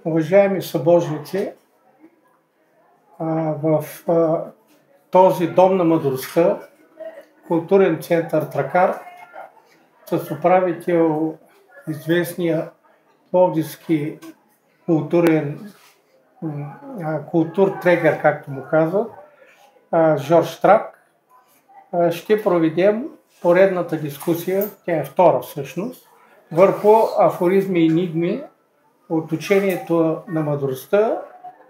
Уважаеми събожници, в този дом на мъдростта, културен център Тракар, с управител известния пловдивски културтрегер, както му казват, Жорж Трак, ще проведем поредната дискусия, тя е втора всъщност, върху афоризми и енигми от учението на мъдростта,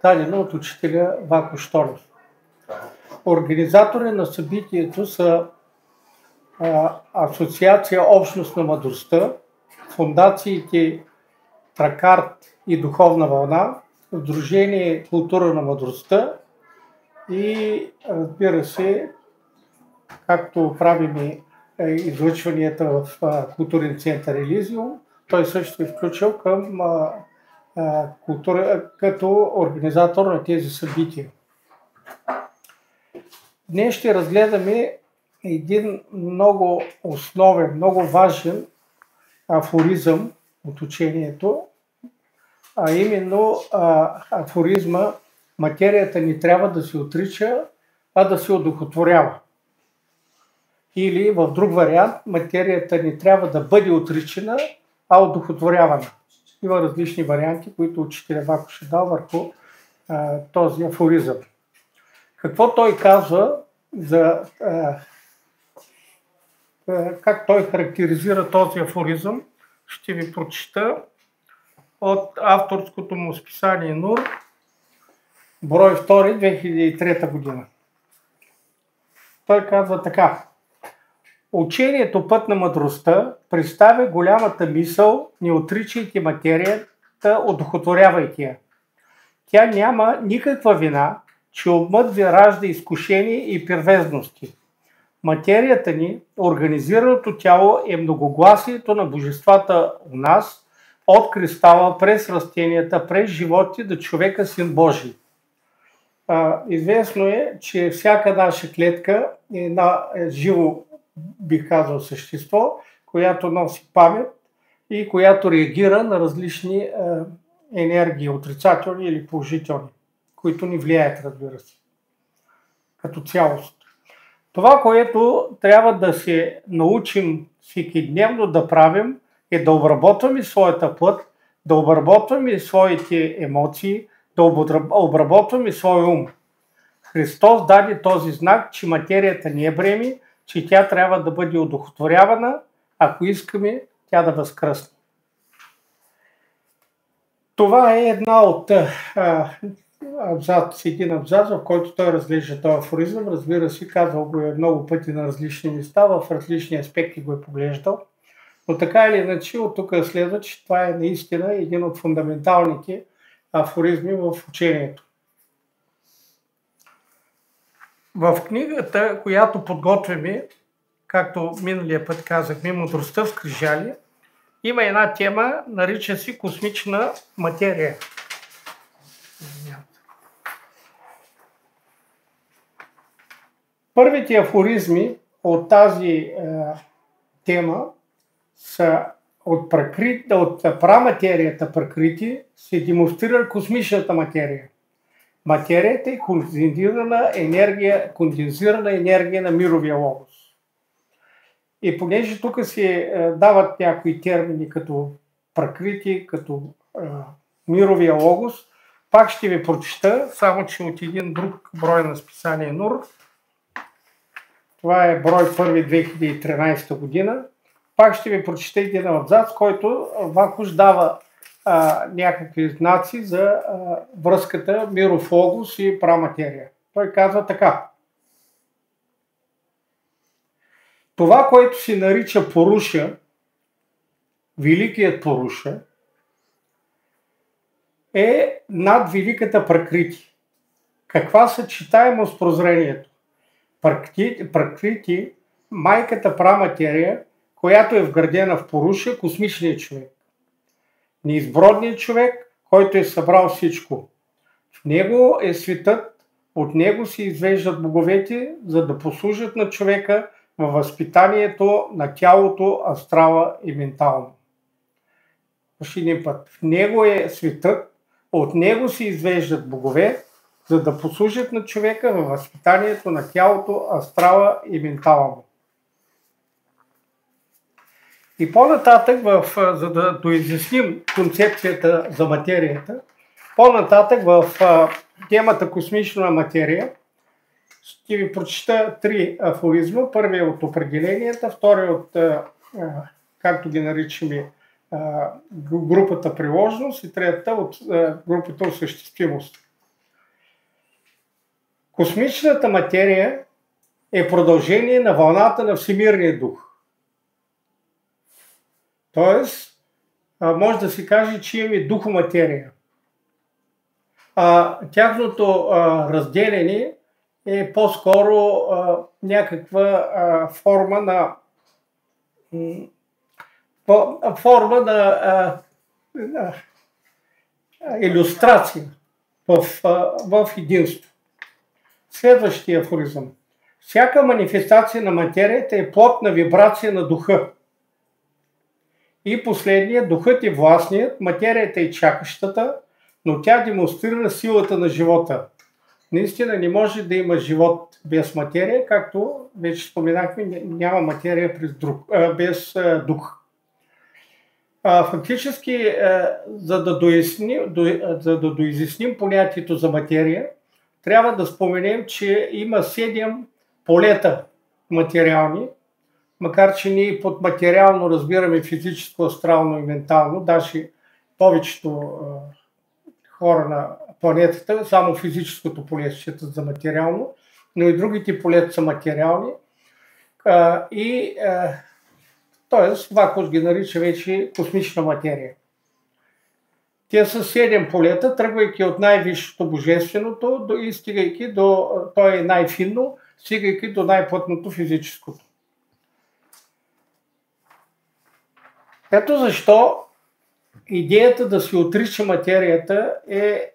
дадено от учителя Вако Щолев. Организатори на събитието са Асоциация Общност на мъдростта, фундациите Тракарт и Духовна вълна, Сдружение Култура на мъдростта и, разбира се, както правим излъчванията в културен център Елизиум, той също е включил към култура като организатор на тези събития. Днес ще разгледаме един много основен, много важен афоризъм от учението, а именно афоризма материята не трябва да се отрича, а да се одухотворява. Или в друг вариант, материята не трябва да бъде отричана, а одухотворявана. Има различни варианти, които учителя Вако ще дал върху този афоризъм. Какво той казва за как той характеризира този афоризъм, ще ви прочита от авторското му списание НУР, брой 2, 2003 година. Той казва така: учението път на мъдростта представя голямата мисъл, не отричайте материята, одухотворявайте я. Тя няма никаква вина, че умът ви ражда изкушение и перверзности. Материята ни, организираното тяло, е многогласието на божествата у нас, от кристала, през растенията, през животите до човека син Божий. Известно е, че всяка наша клетка е една живо, бих казал, същество, която носи памет и която реагира на различни енергии, отрицателни или положителни, които ни влияят, разбира се, като цялост. Това, което трябва да се научим всекидневно да правим, е да обработваме своята плът, да обработваме своите емоции, да обработваме своя ум. Христос даде този знак, че материята не е бреме, че тя трябва да бъде одухотворявана, ако искаме тя да възкръсне. Това е една от един абзац, в който той разглежда този афоризъм. Разбира се, казал го е много пъти на различни места, в различни аспекти го е поглеждал. Но така или иначе, от тук следва, че това е наистина един от фундаменталните афоризми в учението. В книгата, която подготвяме, както миналия път казахме, Мъдростта в скрижали, има една тема, нарича се космична материя. Първите афоризми от тази тема са от праматерията Пракрити се демонстрира космичната материя. Материята е кондензирана енергия на мировия логос. И понеже тук се дават някои термини като Пракрити, като мировия логос, пак ще ви прочита, само че от един друг брой на списание НУР. Това е брой 1 2013 година. Пак ще ви прочита един абзац, който Вакуш дава някакви знаци за връзката миров логос и праматерия. Той казва така: това, което се нарича Поруша, великият Поруша, е над великата Пракрити. Каква съчетаемост с прозрението? Пракрити, майката праматерия, която е вградена в Поруша, космичният човек. Неизбродният човек, който е събрал всичко. В него е светът, от него се извеждат боговете, за да послужат на човека във възпитанието на тялото, астрала и ментално. Още един път. В него е светът, От него се извеждат богове, за да послужат на човека във възпитанието на тялото, астрала и ментала му. И по-нататък, за да доизясним концепцията за материята, по-нататък в темата космична материя ще ви прочита 3 афоризма. Първият от определенията, вторият от, както ги наричаме, групата приложност и третата от групата осъществимост. Космичната материя е продължение на вълната на Всемирния дух. Тоест, може да се каже, че имаме духоматерия. Тяхното разделение е по-скоро някаква форма на илюстрация в единство. Следващия афоризъм. Всяка манифестация на материята е плод на вибрация на духа. И последния, духът е властният, материята е чакащата, но тя демонстрира силата на живота. Наистина не може да има живот без материя, както вече споменахме, няма материя без дух. Фактически, за да доизясним понятието за материя, трябва да споменем, че има 7 полета материални, макар че ние под материално разбираме физическо, астрално и ментално, даже повечето хора на планетата, само физическото поле считат за материално, но и другите полета са материални. Т.е. Вакус ги нарича вече космична материя. Те са 7 полета, тръгвайки от най-висшето божественото и стигайки до, то е най-финно, стигайки до най-плътното физическото. Ето защо идеята да се отрича материята е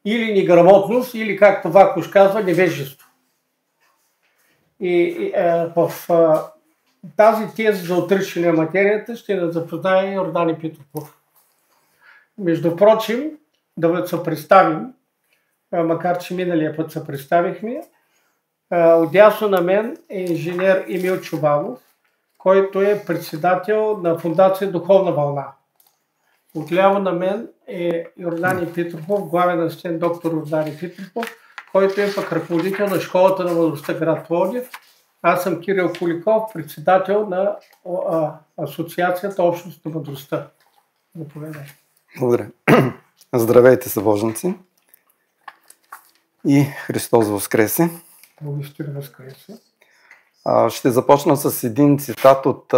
или неграмотност, или както Вакуш казва, невежество. И в тази теза за отричане на материята ще ни запознае Йордан Епитопов. Между прочим, да се представим, макар че миналия път се представихме, отдясно на мен е инженер Емил Чубанов, който е председател на Фондация Духовна вълна. Отляво на мен е Йордан Епитопов, главен асистент доктор Йордан Епитопов, който е пък ръководител на Школата на мъдростта град Пловдив. Аз съм Кирил Куликов, председател на Асоциацията Общност на мъдростта. Заповядай. Благодаря. Здравейте, събожници! И Христос Воскресе! Богистина Воскресе! Ще започна с един цитат от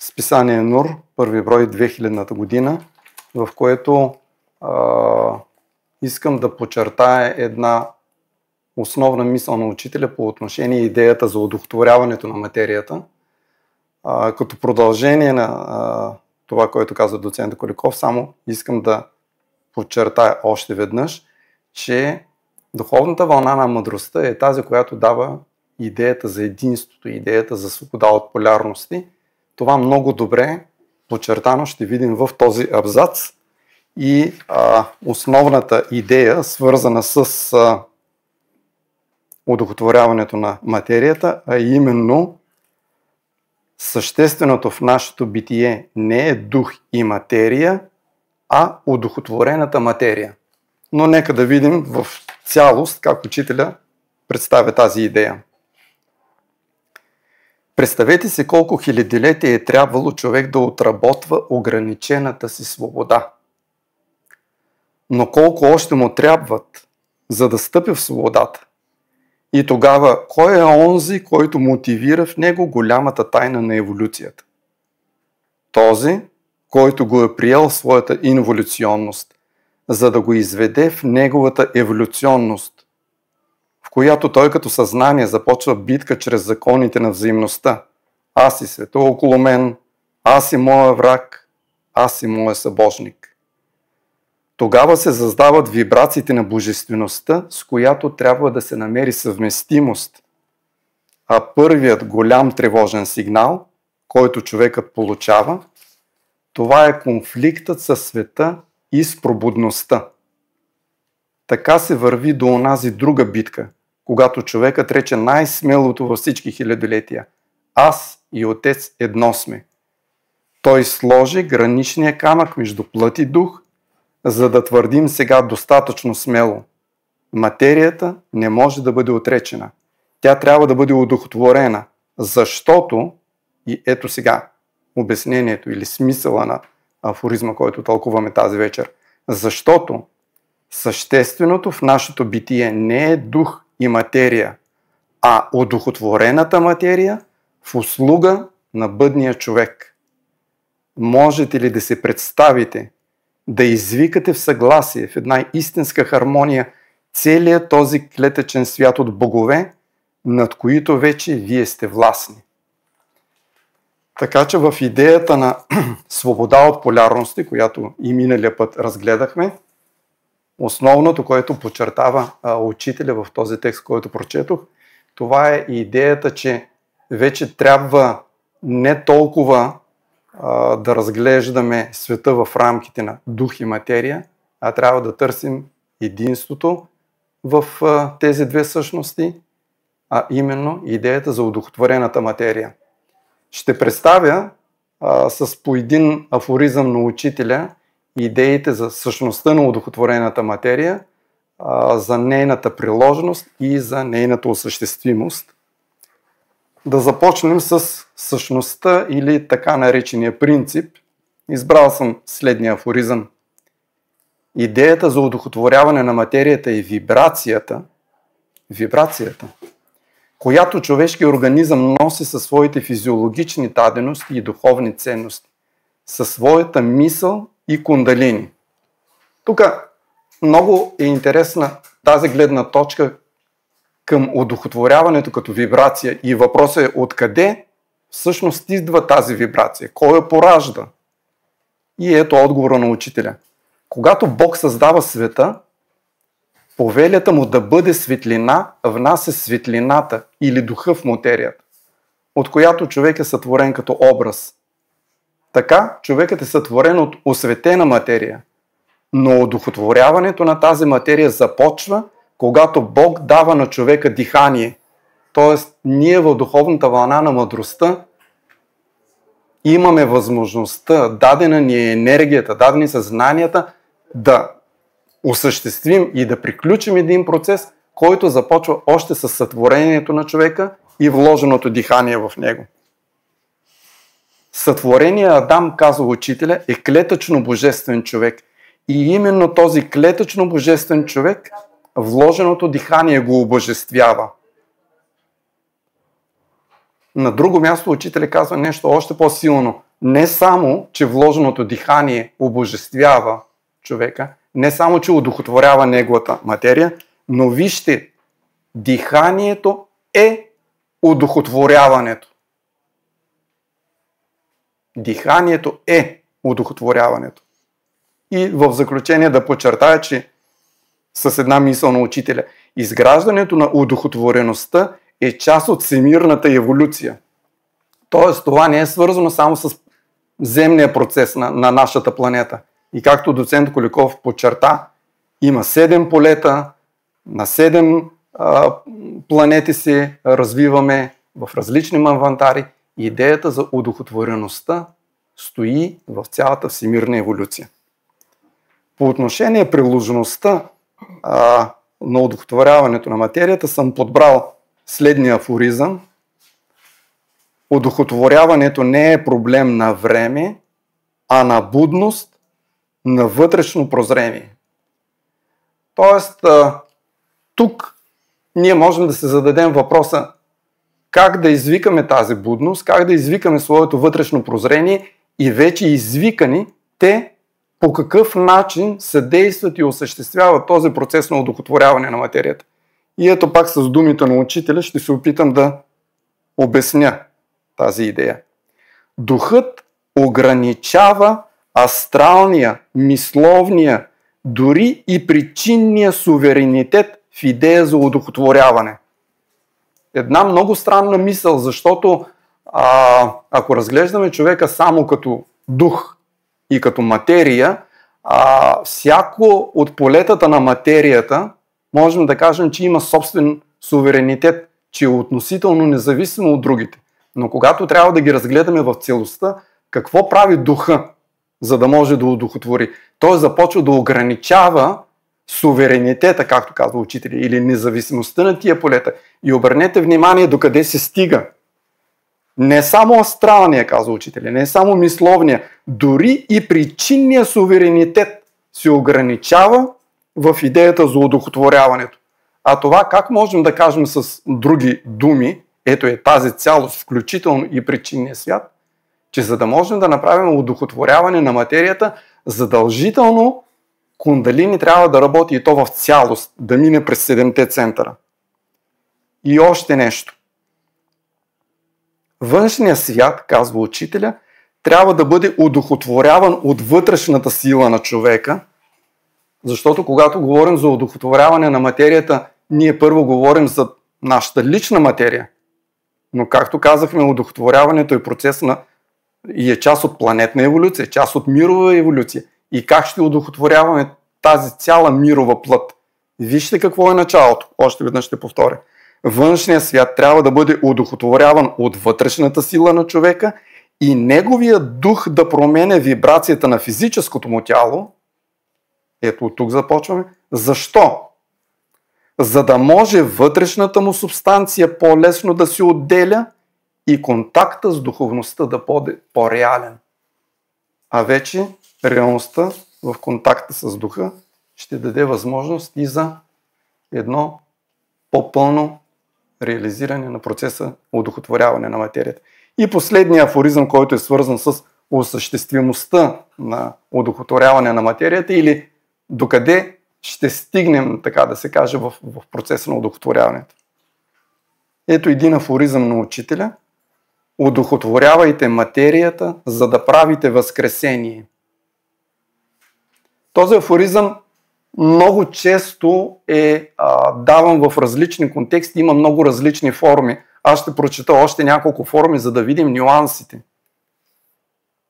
списание Нур, първи брой 2000-та година, в което искам да подчертая една основна мисъл на учителя по отношение идеята за одухотворяването на материята. Като продължение на това, което каза доцент Куликов, само искам да подчертая още веднъж, че духовната вълна на мъдростта е тази, която дава идеята за единството, идеята за свобода от полярности. Това много добре подчертано ще видим в този абзац и основната идея, свързана с одухотворяването на материята, а именно същественото в нашето битие не е дух и материя, а одухотворената материя. Но нека да видим в цялост как учителя представя тази идея. Представете си колко хилядилетия е трябвало човек да отработва ограничената си свобода. Но колко още му трябват, за да стъпи в свободата. И тогава, кой е онзи, който мотивира в него голямата тайна на еволюцията? Този, който го е приел в своята инволюционност, за да го изведе в неговата еволюционност, в която той като съзнание започва битка чрез законите на взаимността. Аз и света около мен, аз и моя враг, аз и моя събожник. Тогава се създават вибрациите на божествеността, с която трябва да се намери съвместимост. А първият голям тревожен сигнал, който човекът получава, това е конфликтът със света и с пробудността. Така се върви до онази друга битка, когато човекът рече най-смелото във всички хилядолетия: аз и Отец едно сме. Той сложи граничния камък между плът и дух, за да твърдим сега достатъчно смело: материята не може да бъде отречена. Тя трябва да бъде одухотворена, защото, и ето сега обяснението или смисъла на афоризма, който тълкуваме тази вечер, защото същественото в нашето битие не е дух и материя, а одухотворената материя в услуга на бъдния човек. Можете ли да се представите, да извикате в съгласие, в една истинска хармония целият този клетъчен свят от богове, над които вече вие сте властни? Така че в идеята на свобода от полярности, която и миналия път разгледахме, основното, което подчертава учителя в този текст, който прочетох, това е идеята, че вече трябва не толкова да разглеждаме света в рамките на дух и материя, а трябва да търсим единството в тези две същности, а именно идеята за одухотворената материя. Ще представя с по един афоризъм на учителя идеите за същността на одухотворената материя, за нейната приложеност и за нейната осъществимост. Да започнем с същността или така наречения принцип. Избрал съм следния афоризъм. Идеята за одухотворяване на материята е вибрацията, която човешкият организъм носи със своите физиологични дадености и духовни ценности, със своята мисъл и кундалини. Тук много е интересна тази гледна точка към одухотворяването като вибрация и въпросът е откъде всъщност идва тази вибрация, кой я поражда? И ето отговора на учителя. Когато Бог създава света, повелята му да бъде светлина внася светлината или духа в материята, от която човек е сътворен като образ. Така човекът е сътворен от осветена материя, но одухотворяването на тази материя започва, когато Бог дава на човека дихание. Тоест, ние в духовната вълна на мъдростта имаме възможността, дадена ни е енергията, дадени са знанията да осъществим и да приключим един процес, който започва още с сътворението на човека и вложеното дихание в него. Сътворения Адам, казва учителя, е клетъчно божествен човек. И именно този клетъчно божествен човек, вложеното дихание го обожествява. На друго място учителя казва нещо още по-силно. Не само, че вложеното дихание обожествява човека, не само, че одухотворява неговата материя, но вижте, диханието е одухотворяването. Диханието е одухотворяването. И в заключение да подчертая, че с една мисъл на учителя, изграждането на одухотвореността е част от всемирната еволюция. Тоест, това не е свързано само с земния процес на нашата планета. И както доцент Коликов подчерта, има 7 полета, на 7 планети се развиваме в различни мавантари. Идеята за одухотвореността стои в цялата всемирна еволюция. По отношение приложеността на одухотворяването на материята съм подбрал следния афоризъм. Одухотворяването не е проблем на време, а на будност, на вътрешно прозрение. Тоест, тук ние можем да се зададем въпроса как да извикаме тази будност, как да извикаме своето вътрешно прозрение и вече извикани те по какъв начин съдействат и осъществяват този процес на одухотворяване на материята. И ето пак с думите на учителя ще се опитам да обясня тази идея. Духът ограничава астралния, мисловния, дори и причинния суверенитет в идея за одухотворяване. Една много странна мисъл, защото ако разглеждаме човека само като дух и като материя, всяко от полетата на материята можем да кажем, че има собствен суверенитет, че е относително независимо от другите. Но когато трябва да ги разгледаме в целостта, какво прави духа, за да може да удохотвори? Той започва да ограничава суверенитета, както казва учителя, или независимостта на тия полета. И обърнете внимание докъде се стига. Не само астралния, казва учителя, не само мисловния, дори и причинния суверенитет се ограничава в идеята за удохотворяването. А това как можем да кажем с други думи, ето е тази цялост, включително и причинния свят, че за да можем да направим удохотворяване на материята, задължително кундалини трябва да работи и то в цялост, да мине през 7-те центъра. И още нещо. Външният свят, казва учителя, трябва да бъде удохотворяван от вътрешната сила на човека, защото когато говорим за удохотворяване на материята, ние първо говорим за нашата лична материя. Но както казахме, удохотворяването е процес и е част от планетна еволюция, част от мирова еволюция. И как ще удохотворяваме тази цяла мирова плът? Вижте какво е началото. Още веднъж ще повторя. Външният свят трябва да бъде удохотворяван от вътрешната сила на човека и неговият дух да променя вибрацията на физическото му тяло. Ето от тук започваме. Защо? За да може вътрешната му субстанция по-лесно да се отделя и контакта с духовността да бъде по-реален. А вече реалността в контакта с духа ще даде възможност и за едно по-пълно реализиране на процеса удохотворяване на материята. И последният афоризъм, който е свързан с осъществимостта на удохотворяване на материята или докъде ще стигнем, така да се каже, в процеса на удохотворяването. Ето един афоризъм на учителя. Удохотворявайте материята, за да правите възкресение. Този афоризъм много често е даван в различни контексти, има много различни форми. Аз ще прочета още няколко форми, за да видим нюансите.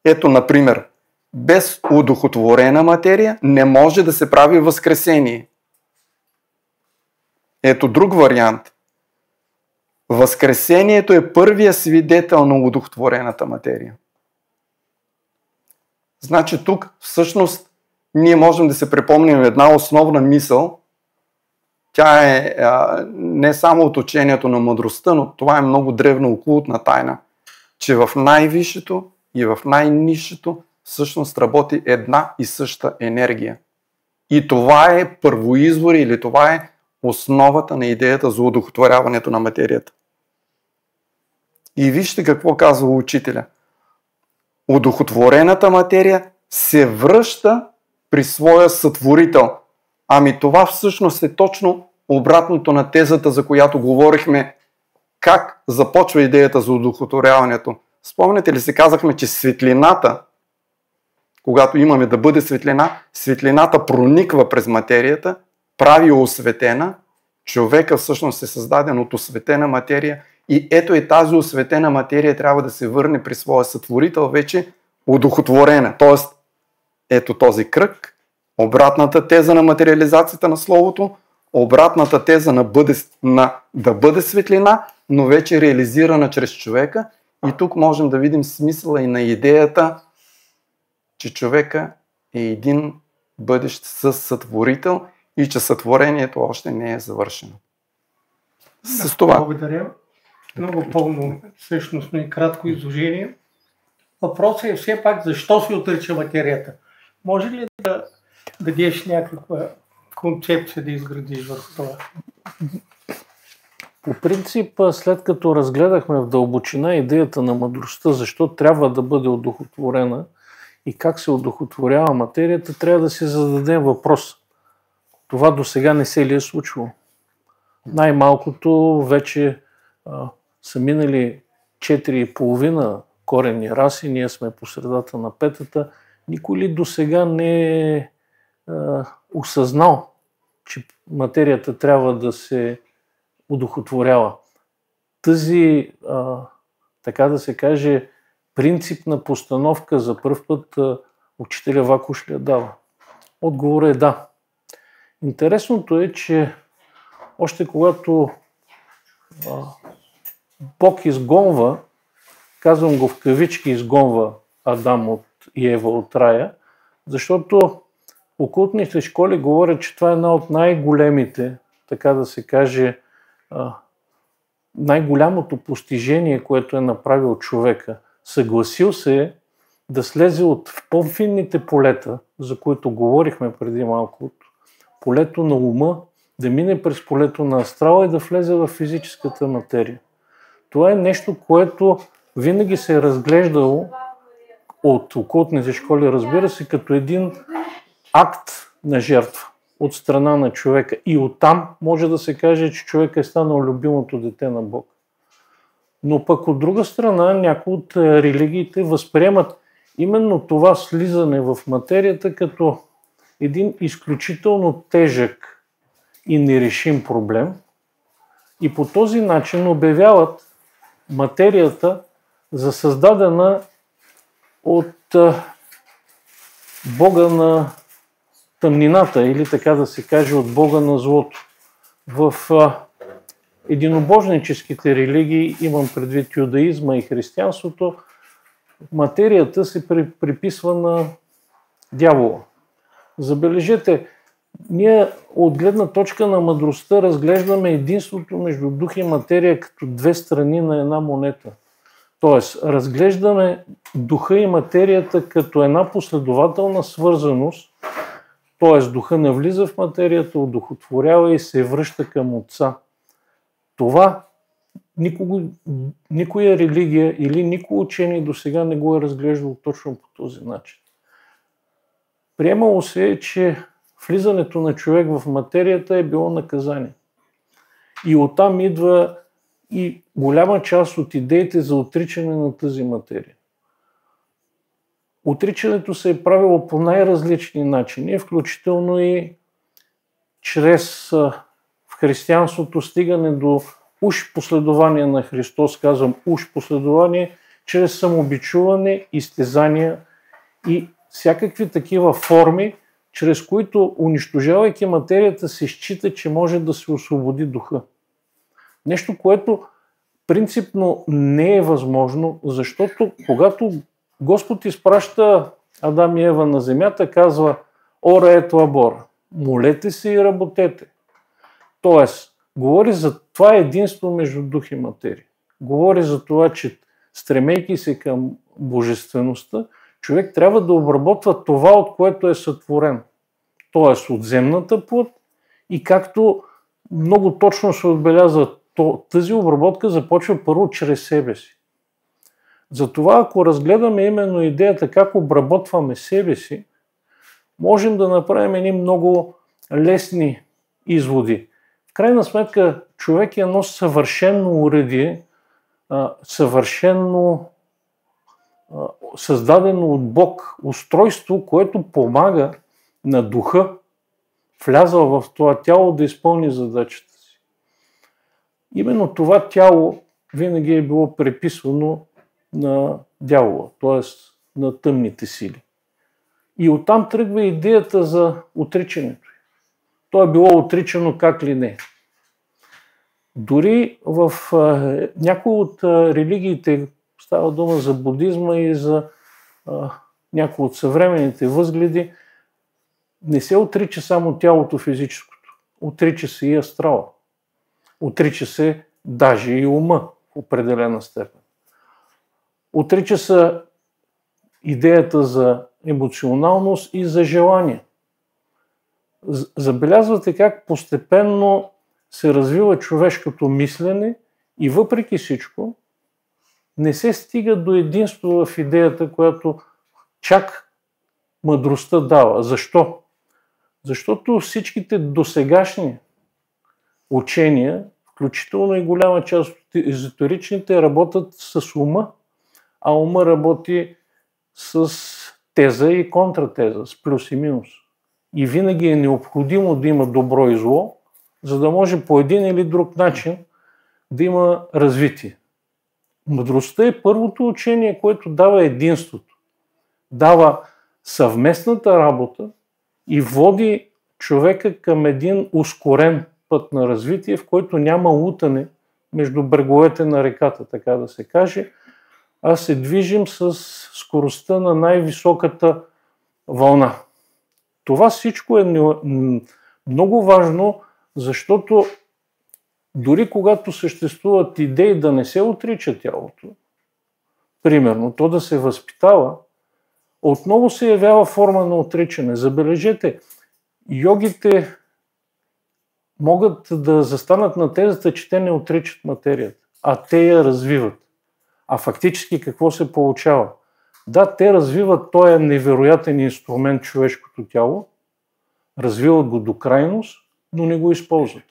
Ето, например, без удохотворена материя не може да се прави възкресение. Ето друг вариант. Възкресението е първия свидетел на удохотворената материя. Значи тук всъщност ние можем да се припомним една основна мисъл. Тя е не само от учението на мъдростта, но това е много древна окултна тайна, че в най-висшето и в най-нисшето всъщност работи една и съща енергия. И това е първоизвор или това е основата на идеята за удохотворяването на материята. И вижте какво казва учителя. Удохотворената материя се връща при своя сътворител. Ами това всъщност е точно обратното на тезата, за която говорихме, как започва идеята за удохотворяването. Спомняте ли се, казахме, че светлината, когато имаме да бъде светлина, светлината прониква през материята, прави осветена, човека всъщност е създаден от осветена материя и ето и тази осветена материя трябва да се върне при своя сътворител вече удохотворена. Тоест, ето този кръг, обратната теза на материализацията на Словото, обратната теза да бъде светлина, но вече реализирана чрез човека. И тук можем да видим смисъла и на идеята, че човека е един бъдещ сътворител и че сътворението още не е завършено. С това. Благодаря. Много пълно, същностно и кратко изложение. Въпросът е все пак защо се отрича материята. Може ли да дадеш някаква концепция да изградиш върху това? По принцип, след като разгледахме в дълбочина идеята на мъдростта, защо трябва да бъде удохотворена и как се удохотворява материята, трябва да си зададем въпрос. Това до сега не се ли е случвало? Най-малкото вече са минали 4,5 коренни раси, ние сме по средата на петата. Никой ли до сега не е осъзнал, че материята трябва да се удохотворява. Тази, така да се каже, принципна постановка за пръв път учителя Вакуш ли я дава? Отговорът е да. Интересното е, че още когато Бог изгонва, казвам го в кавички, изгонва Адам и Ева от рая, защото окултните школи говорят, че това е една от най-големите, така да се каже, най-голямото постижение, което е направил човека. Съгласил се да слезе от по-финните полета, за които говорихме преди малко, от полето на ума, да мине през полето на астрала и да влезе в физическата материя. Това е нещо, което винаги се е разглеждало от окултните школи, разбира се, като един акт на жертва от страна на човека. И оттам може да се каже, че човек е станал любимото дете на Бог. Но пък от друга страна, някои от религиите възприемат именно това слизане в материята като един изключително тежък и нерешим проблем. И по този начин обявяват материята за създадена от Бога на тъмнината, или така да се каже, от Бога на злото. В единобожническите религии, имам предвид юдаизма и християнството, материята се приписва на дявола. Забележете, ние от гледна точка на мъдростта разглеждаме единството между дух и материя като две страни на една монета. Тоест, разглеждаме духа и материята като една последователна свързаност, т.е. духа навлиза в материята, одухотворява и се връща към Отца. Това никоя религия или никой учение до сега не го е разглеждал точно по този начин. Приемало се е, че влизането на човек в материята е било наказание. И оттам идва и голяма част от идеите за отричане на тази материя. Отричането се е правило по най-различни начини, включително и чрез в християнството стигане до уж последование на Христос, казвам уж последование, чрез самобичуване, изтезания и всякакви такива форми, чрез които, унищожавайки материята, се счита, че може да се освободи духа. Нещо, което принципно не е възможно, защото когато Господ изпраща Адам и Ева на земята, казва «Ора ет лабора», молете се и работете. Тоест, говори за това единство между дух и материя. Говори за това, че стремейки се към божествеността, човек трябва да обработва това, от което е сътворен. Тоест от земната плът, и както много точно се отбелязва, тази обработка започва първо чрез себе си. Затова, ако разгледаме именно идеята как обработваме себе си, можем да направим едни много лесни изводи. В крайна сметка, човек е едно съвършено уредие, съвършено създадено от Бог устройство, което помага на духа, влязъл в това тяло, да изпълни задачата си. Именно това тяло винаги е било приписвано на дявола, т.е. на тъмните сили. И оттам тръгва идеята за отричането. То е било отричано как ли не. Дори в някои от религиите, става дума за будизма и за някои от съвременните възгледи, не се отрича само тялото физическото. Отрича се и астрала. Отрича се даже и ума в определена степен. Отрича се идеята за емоционалност и за желание. Забелязвате как постепенно се развива човешкото мислене и въпреки всичко не се стига до единство в идеята, която чак мъдростта дава. Защо? Защото всичките досегашни учения, включително и голяма част от езотеричните, работят с ума, а ума работи с теза и контратеза, с плюс и минус. И винаги е необходимо да има добро и зло, за да може по един или друг начин да има развитие. Мъдростта е първото учение, което дава единството. Дава съвместната работа и води човека към един ускорен път на развитие, в който няма лутане между бреговете на реката, така да се каже, а се движим с скоростта на най-високата вълна. Това всичко е много важно, защото дори когато съществуват идеи да не се отрича тялото, примерно то да се възпитава, отново се явява форма на отричане. Забележете, йогите могат да застанат на тезата, че те не отричат материята, а те я развиват. А фактически какво се получава? Да, те развиват този невероятен инструмент, човешкото тяло, развиват го до крайност, но не го използват.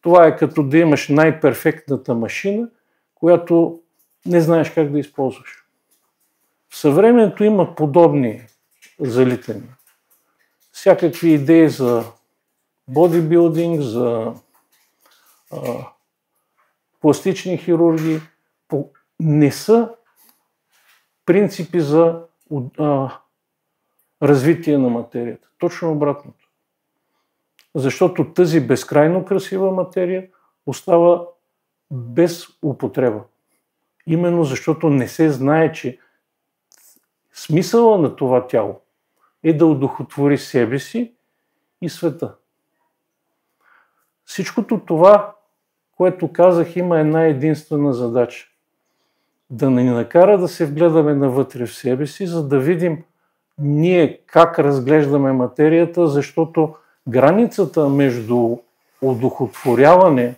Това е като да имаш най-перфектната машина, която не знаеш как да използваш. В съвремето има подобни залитания. Всякакви идеи за бодибилдинг, за пластични хирурги не са принципи за развитие на материята. Точно обратното. Защото тази безкрайно красива материя остава без употреба. Именно защото не се знае, че смисъла на това тяло е да удохотвори себе си и света. Всичкото това, което казах, има една единствена задача. Да ни накара да се вгледаме навътре в себе си, за да видим ние как разглеждаме материята, защото границата между удохотворяване,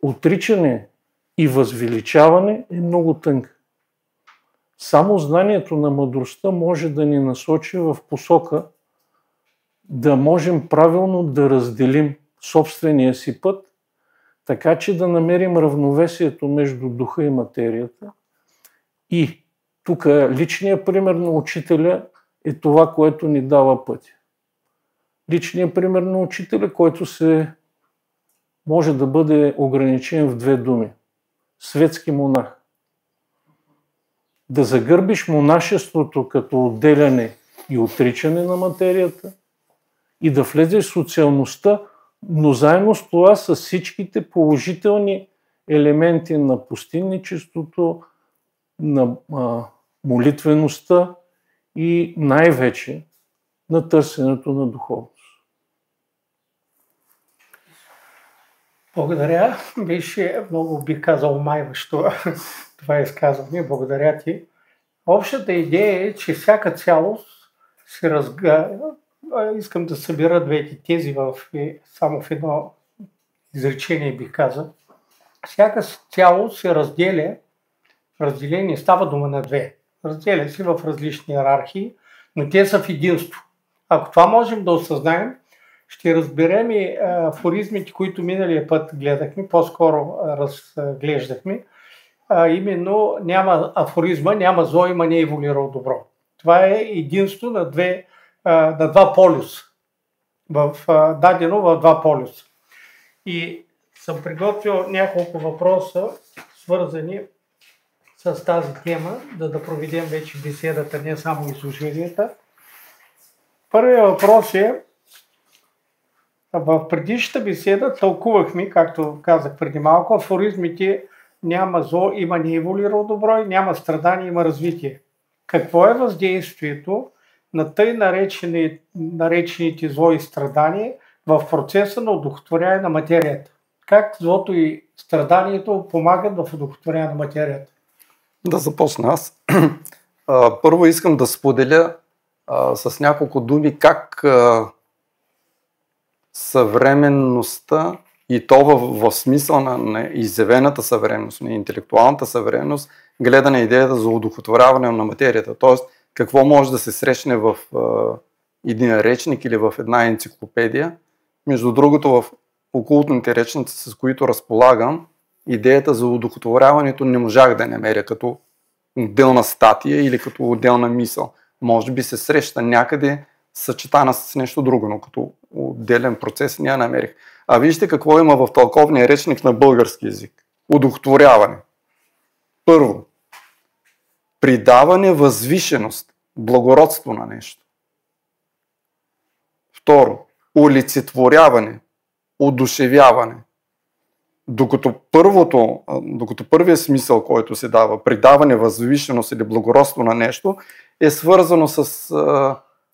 отричане и възвеличаване е много тънка. Само знанието на мъдростта може да ни насочи в посока да можем правилно да разделим собствения си път, така че да намерим равновесието между духа и материята. И тук личният пример на учителя е това, което ни дава пътя. Личният пример на учителя, който може да бъде ограничен в две думи. Светски монах. Да загърбиш монашеството като отделяне и отричане на материята и да влезеш в социалността, но заедно с това с всичките положителни елементи на пустинничеството, на молитвеността и най-вече на търсенето на духовност. Благодаря. Беше много, бих казал, омайващо това изказване. Благодаря ти. Общата идея е, че всяка цялост се искам да събера двете тези само в едно изречение, бих казал. Всяка цялост се разделя, разделение става дума на две. Разделя се в различни иерархии, но те са в единство. Ако това можем да осъзнаем, ще разберем и афоризмите, които миналия път гледахме, по-скоро разглеждахме. Именно няма афоризма, няма зло, има не еволюирало добро. Това е единство на два полюса. Дадено в два полюса. И съм приготвил няколко въпроса, свързани с тази тема, да проведем вече беседата, не само изложенията. Първият въпрос е, в предишната беседа тълкувахме, както казах преди малко, афоризмите няма зло, има не еволюирало добро и няма страдание, има развитие. Какво е въздействието на тъй наречените зло и страдание в процеса на удохотворяване на материята? Как злото и страданието помагат в удохотворяване на материята? Да започна аз. Първо искам да споделя с няколко думи как съвременността, и то в смисъл на изявената съвременност, на интелектуалната съвременност, гледа на идеята за удохотворяване на материята. Тоест, какво може да се срещне в един речник или в една енциклопедия. Между другото, в окултните речници, с които разполагам, идеята за удохотворяването не можах да намеря като отделна статия или като отделна мисъл. Може би се среща някъде съчетана с нещо друго, но като отделен процес не я намерих. А вижте какво има в тълковния речник на български език. Удохотворяване. Първо, придаване възвишеност, благородство на нещо. Второ, олицетворяване, одушевяване. Докато първият смисъл, който се дава, придаване, възвишеност или благородство на нещо, е свързано с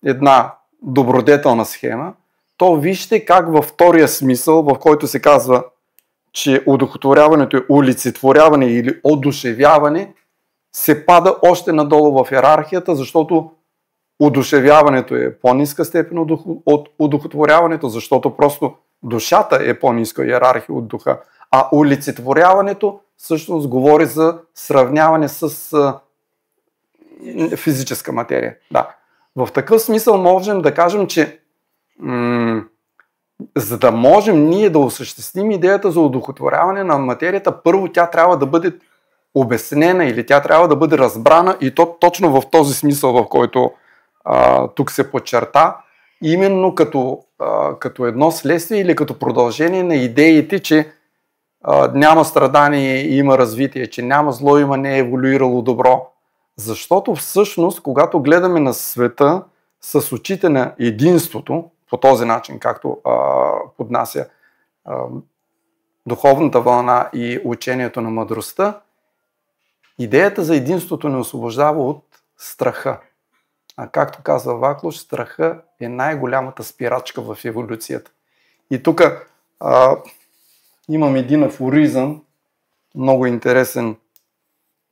една добродетелна схема, то вижте как във втория смисъл, в който се казва, че удохотворяването е олицетворяване или одушевяване, се пада още надолу в йерархията, защото одушевяването е по-ниска степен от удохотворяването, защото просто душата е по-ниска йерархия от духа. А олицетворяването всъщност говори за сравняване с физическа материя. Да. В такъв смисъл можем да кажем, че за да можем ние да осъществим идеята за одухотворяване на материята, първо тя трябва да бъде обяснена или тя трябва да бъде разбрана и то точно в този смисъл, в който тук се подчерта, именно като едно следствие или като продължение на идеите, че няма страдание и има развитие, че няма зло, има не е еволюирало добро. Защото всъщност, когато гледаме на света с очите на единството, по този начин, както поднася духовната вълна и учението на мъдростта, идеята за единството не освобождава от страха. А както казва Ваклош, страха е най-голямата спирачка в еволюцията. И тук имам един афоризъм, много интересен,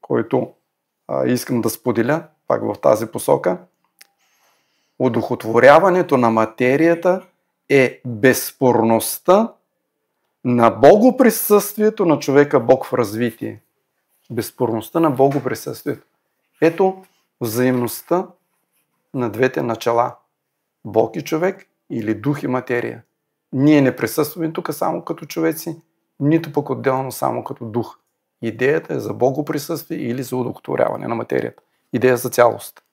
който искам да споделя, пак в тази посока. Одухотворяването на материята е безспорността на богоприсъствието на човека Бог в развитие. Безспорността на богоприсъствието. Ето взаимността на двете начала. Бог и човек или дух и материя. Ние не присъстваме тук само като човеци, нито пък отделно само като дух. Идеята е за богоприсъствие или за удохотворяване на материята. Идея за цялост.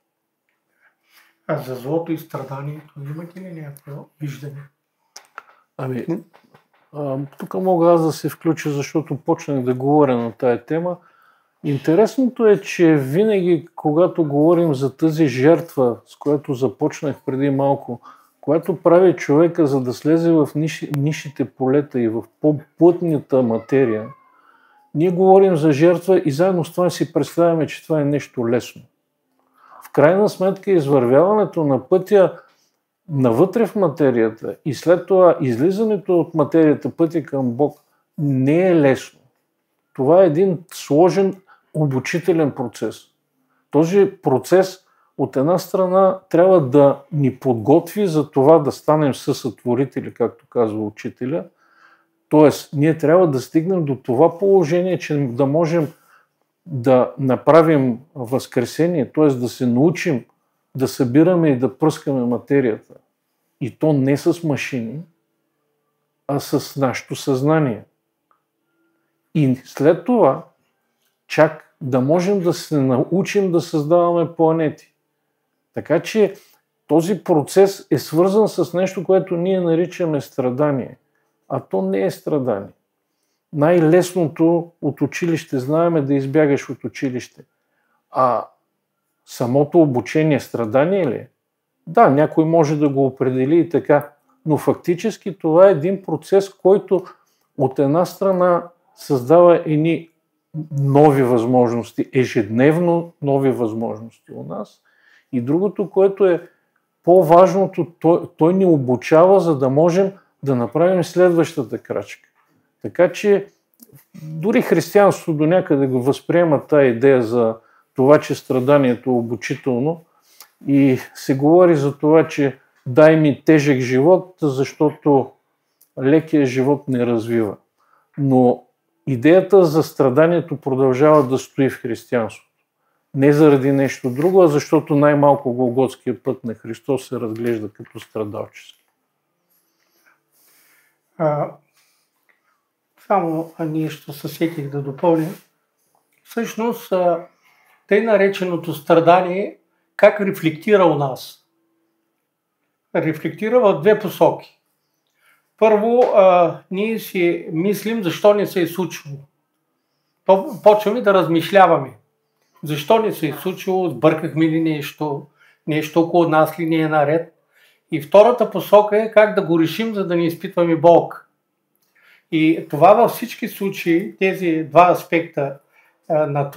А за злото и страданието имате ли някакво виждане? Тук мога аз да се включа, защото почнах да говоря на тая тема. Интересното е, че винаги, когато говорим за тази жертва, с която започнах преди малко, която прави човека, за да слезе в нишите полета и в по-плътната материя, ние говорим за жертва и заедно с това си представяме, че това е нещо лесно. В крайна сметка извървяването на пътя навътре в материята и след това излизането от материята, пътя към Бог, не е лесно. Това е един сложен обучителен процес. Този процес от една страна трябва да ни подготви за това да станем съсътворители, както казва учителя. Тоест, ние трябва да стигнем до това положение, че да можем да направим възкресение, т.е. да се научим да събираме и да пръскаме материята. И то не с машини, а с нашето съзнание. И след това, чак да можем да се научим да създаваме планети. Така че този процес е свързан с нещо, което ние наричаме страдание. А то не е страдание. Най-лесното от училище, знаем, е да избягаш от училище. А самото обучение страдание ли е? Да, някой може да го определи и така, но фактически това е един процес, който от една страна създава едни нови възможности, ежедневно нови възможности у нас. И другото, което е по-важното, той ни обучава, за да можем да направим следващата крачка. Така че дори християнството до някъде го възприема тая идея за това, че страданието е обучително и се говори за това, че дай ми тежък живот, защото лекия живот не развива. Но идеята за страданието продължава да стои в християнството. Не заради нещо друго, а защото най-малко Голготския път на Христос се разглежда като страдалчески. Само нещо се сетих да допълня. Всъщност, тъй нареченото страдание, как рефлектира у нас? Рефлектира в две посоки. Първо, ние си мислим защо не се е случило. То почваме да размишляваме. Защо не се е случило, сбъркахме ли нещо около нас ли не е наред. И втората посока е как да го решим, за да не изпитваме болка. И това във всички случаи, тези два аспекта на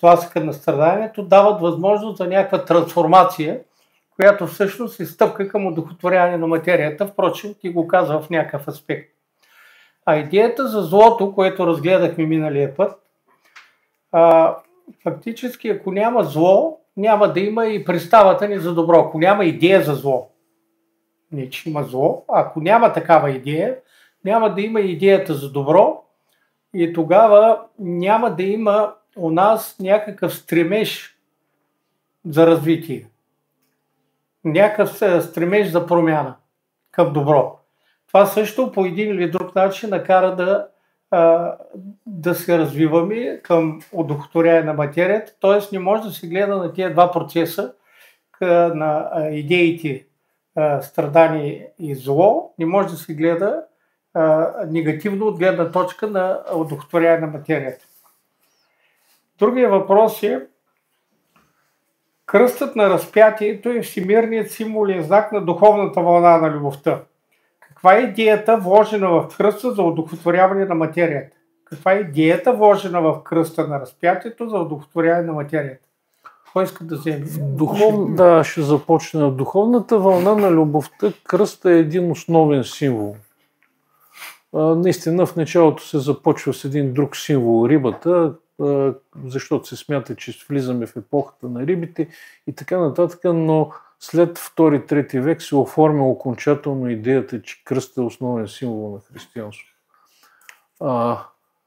тласъка на страданието, дават възможност за някаква трансформация, която всъщност е стъпка към удохотворяване на материята. Впрочем, ти го казва в някакъв аспект. А идеята за злото, което разгледахме миналия път, фактически, ако няма зло, няма да има и представата ни за добро. Ако няма идея за зло, не че има зло, ако няма такава идея, няма да има идеята за добро и тогава няма да има у нас някакъв стремеж за развитие. Някакъв стремеж за промяна към добро. Това също по един или друг начин накара да се развиваме към удохотворяване на материята, т.е. не може да се гледа на тези два процеса, на идеите страдание и зло, не може да се гледа негативно от гледна точка на удохотворяване на материята. Другия въпрос е: кръстът на разпятието е всемирният символен знак на духовната вълна на любовта. Каква е идеята вложена в кръста за удохотворяване на материята? Каква е идеята вложена в кръста на разпятието за удохотворяване на материята? Кой иска да вземе? Да, ще започна. В духовната вълна на любовта кръста е един основен символ. Наистина в началото се започва с един друг символ — рибата, защото се смята, че влизаме в епохата на рибите и така нататък, но след 2-3 век се оформя окончателно идеята, че кръстът е основен символ на християнството.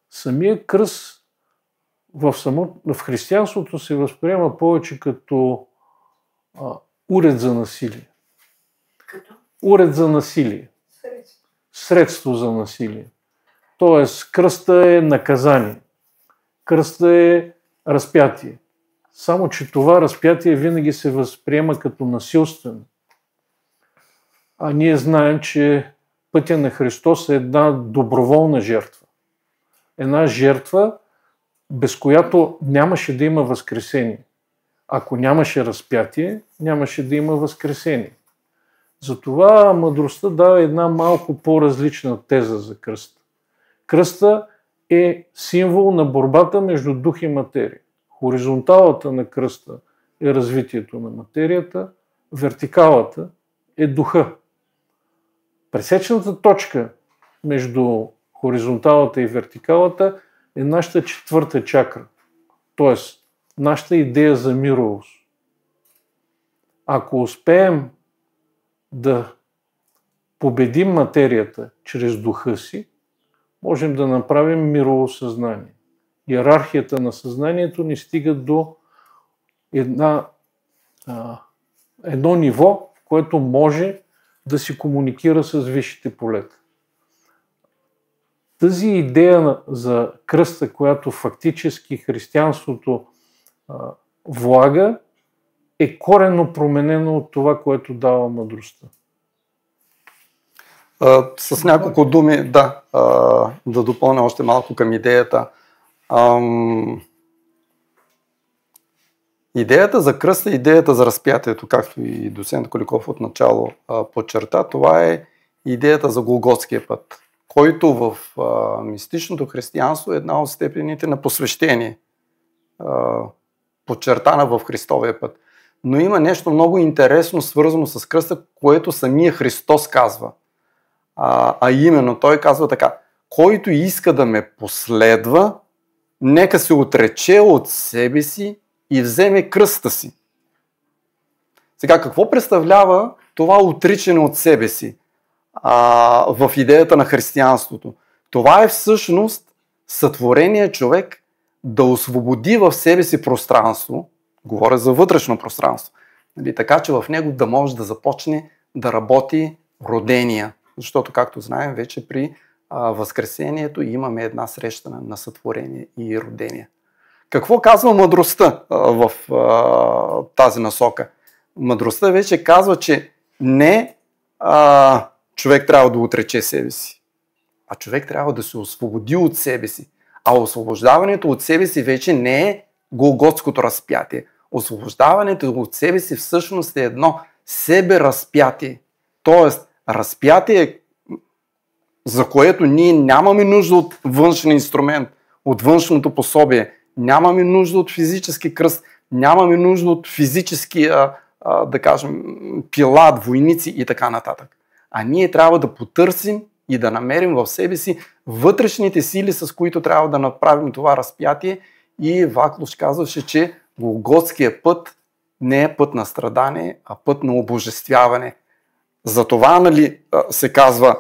Самия кръст в християнството се възприема повече като уред за насилие. Уред за насилие. Средство за насилие. Тоест, кръста е наказание. Кръста е разпятие. Само че това разпятие винаги се възприема като насилствено. А ние знаем, че пътя на Христос е една доброволна жертва. Една жертва, без която нямаше да има възкресение. Ако нямаше разпятие, нямаше да има възкресение. Затова мъдростта дава една малко по-различна теза за кръста. Кръста е символ на борбата между дух и материя. Хоризонталата на кръста е развитието на материята, вертикалата е духа. Пресечната точка между хоризонталата и вертикалата е нашата 4-та чакра, т.е. нашата идея за мировост. Ако успеем да победим материята чрез духа си, можем да направим мирово съзнание. Йерархията на съзнанието ни стига до едно ниво, в което може да си комуникира с висшите полета. Тази идея за кръста, която фактически християнството влага, е коренно променено от това, което дава мъдростта. С няколко думи, да допълня още малко към идеята. Идеята за кръста, идеята за разпятието, както и доцент Коликов отначало подчерта, това е идеята за Голготския път, който в мистичното християнство е една от степените на посвещение, подчертана в Христовия път. Но има нещо много интересно, свързано с кръста, което самия Христос казва. А именно, той казва така: който иска да ме последва, нека се отрече от себе си и вземе кръста си. Сега, какво представлява това отричане от себе си в идеята на християнството? Това е всъщност сътворения човек да освободи в себе си пространство, говоря за вътрешно пространство, така че в него да може да започне да работи родения. Защото, както знаем, вече при Възкресението имаме една среща на сътворение и родение. Какво казва мъдростта в тази насока? Мъдростта вече казва, че не човек трябва да отрече себе си, а човек трябва да се освободи от себе си. А освобождаването от себе си вече не е голготското разпятие. Освобождаването от себе си всъщност е едно себе разпятие. Тоест, разпятие, за което ние нямаме нужда от външен инструмент, от външното пособие, нямаме нужда от физически кръст, нямаме нужда от физически, да кажем, пилат, войници и така нататък. А ние трябва да потърсим и да намерим в себе си вътрешните сили, с които трябва да направим това разпятие. И Ваклуш казваше, че Голготския път не е път на страдание, а път на обожествяване. Затова, нали, се казва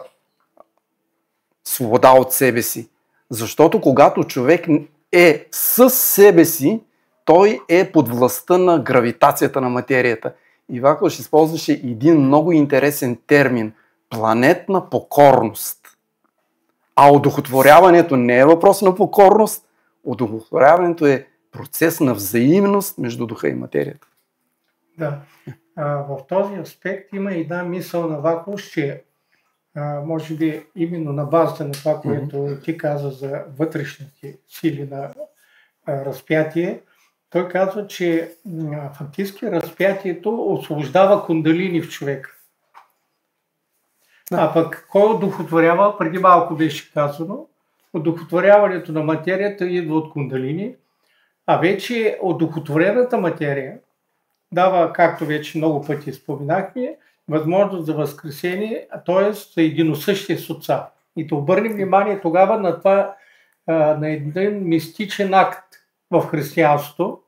свобода от себе си. Защото когато човек е със себе си, той е под властта на гравитацията на материята. И Ваклуш използваше един много интересен термин – планетна покорност. А одухотворяването не е въпрос на покорност, одухотворяването е процес на взаимност между духа и материята. Да. В този аспект има и една мисъл на Ваклуш, че може би именно на базата на това, което ти каза за вътрешните сили на разпятие, той казва, че фактически разпятието освобождава кундалини в човека. А пък кой одухотворява? Преди малко беше казано. Одухотворяването на материята идва от кундалини, а вече одухотворената материя дава, както вече много пъти споменахме, възможност за възкресение, т.е. за единосъщие с Отца. И да обърнем внимание тогава на това, на един мистичен акт в християнството,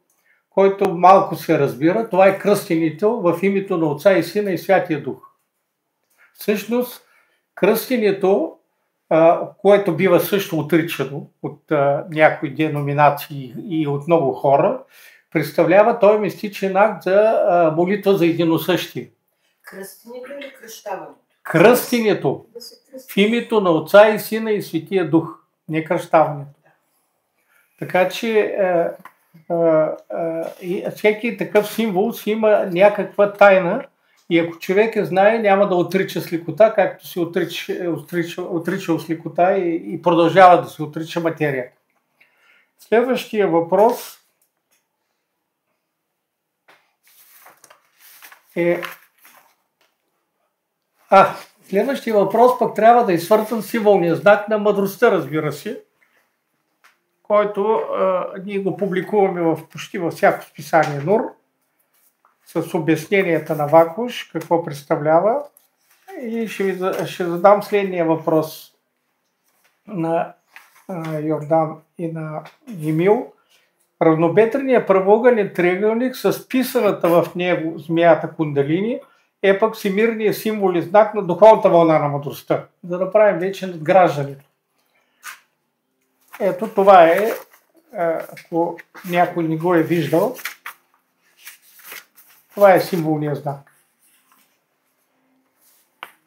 който малко се разбира. Това е кръстенител в името на Отца и Сина и Святия Дух. Всъщност, кръстението, което бива също отричано от някои деноминации и от много хора, представлява този мистичен акт за молитва за единосъщие. Кръстението или кръщаването? Кръстението в името на Отца и Сина и Светия Дух, не кръщаването. Така че всеки такъв символ си има някаква тайна и ако човек знае, няма да отрича с лекота, както се отричал с лекота и продължава да се отрича материята. Следващия въпрос е... Следващия въпрос пък трябва да е свързан с символния знак на мъдростта, разбира се, който ние го публикуваме почти във всяко списание НУР, с обясненията на Ваклуш, какво представлява. И ще задам следния въпрос на Йордан и на Емил. Равнобедреният правоъгълен триъгълник с писаната в него змията Кундалини е пък всемирният символ и знак на духовната вълна на мъдростта. За да правим вече надграждането. Ето това е, ако някой не го е виждал, това е символният знак.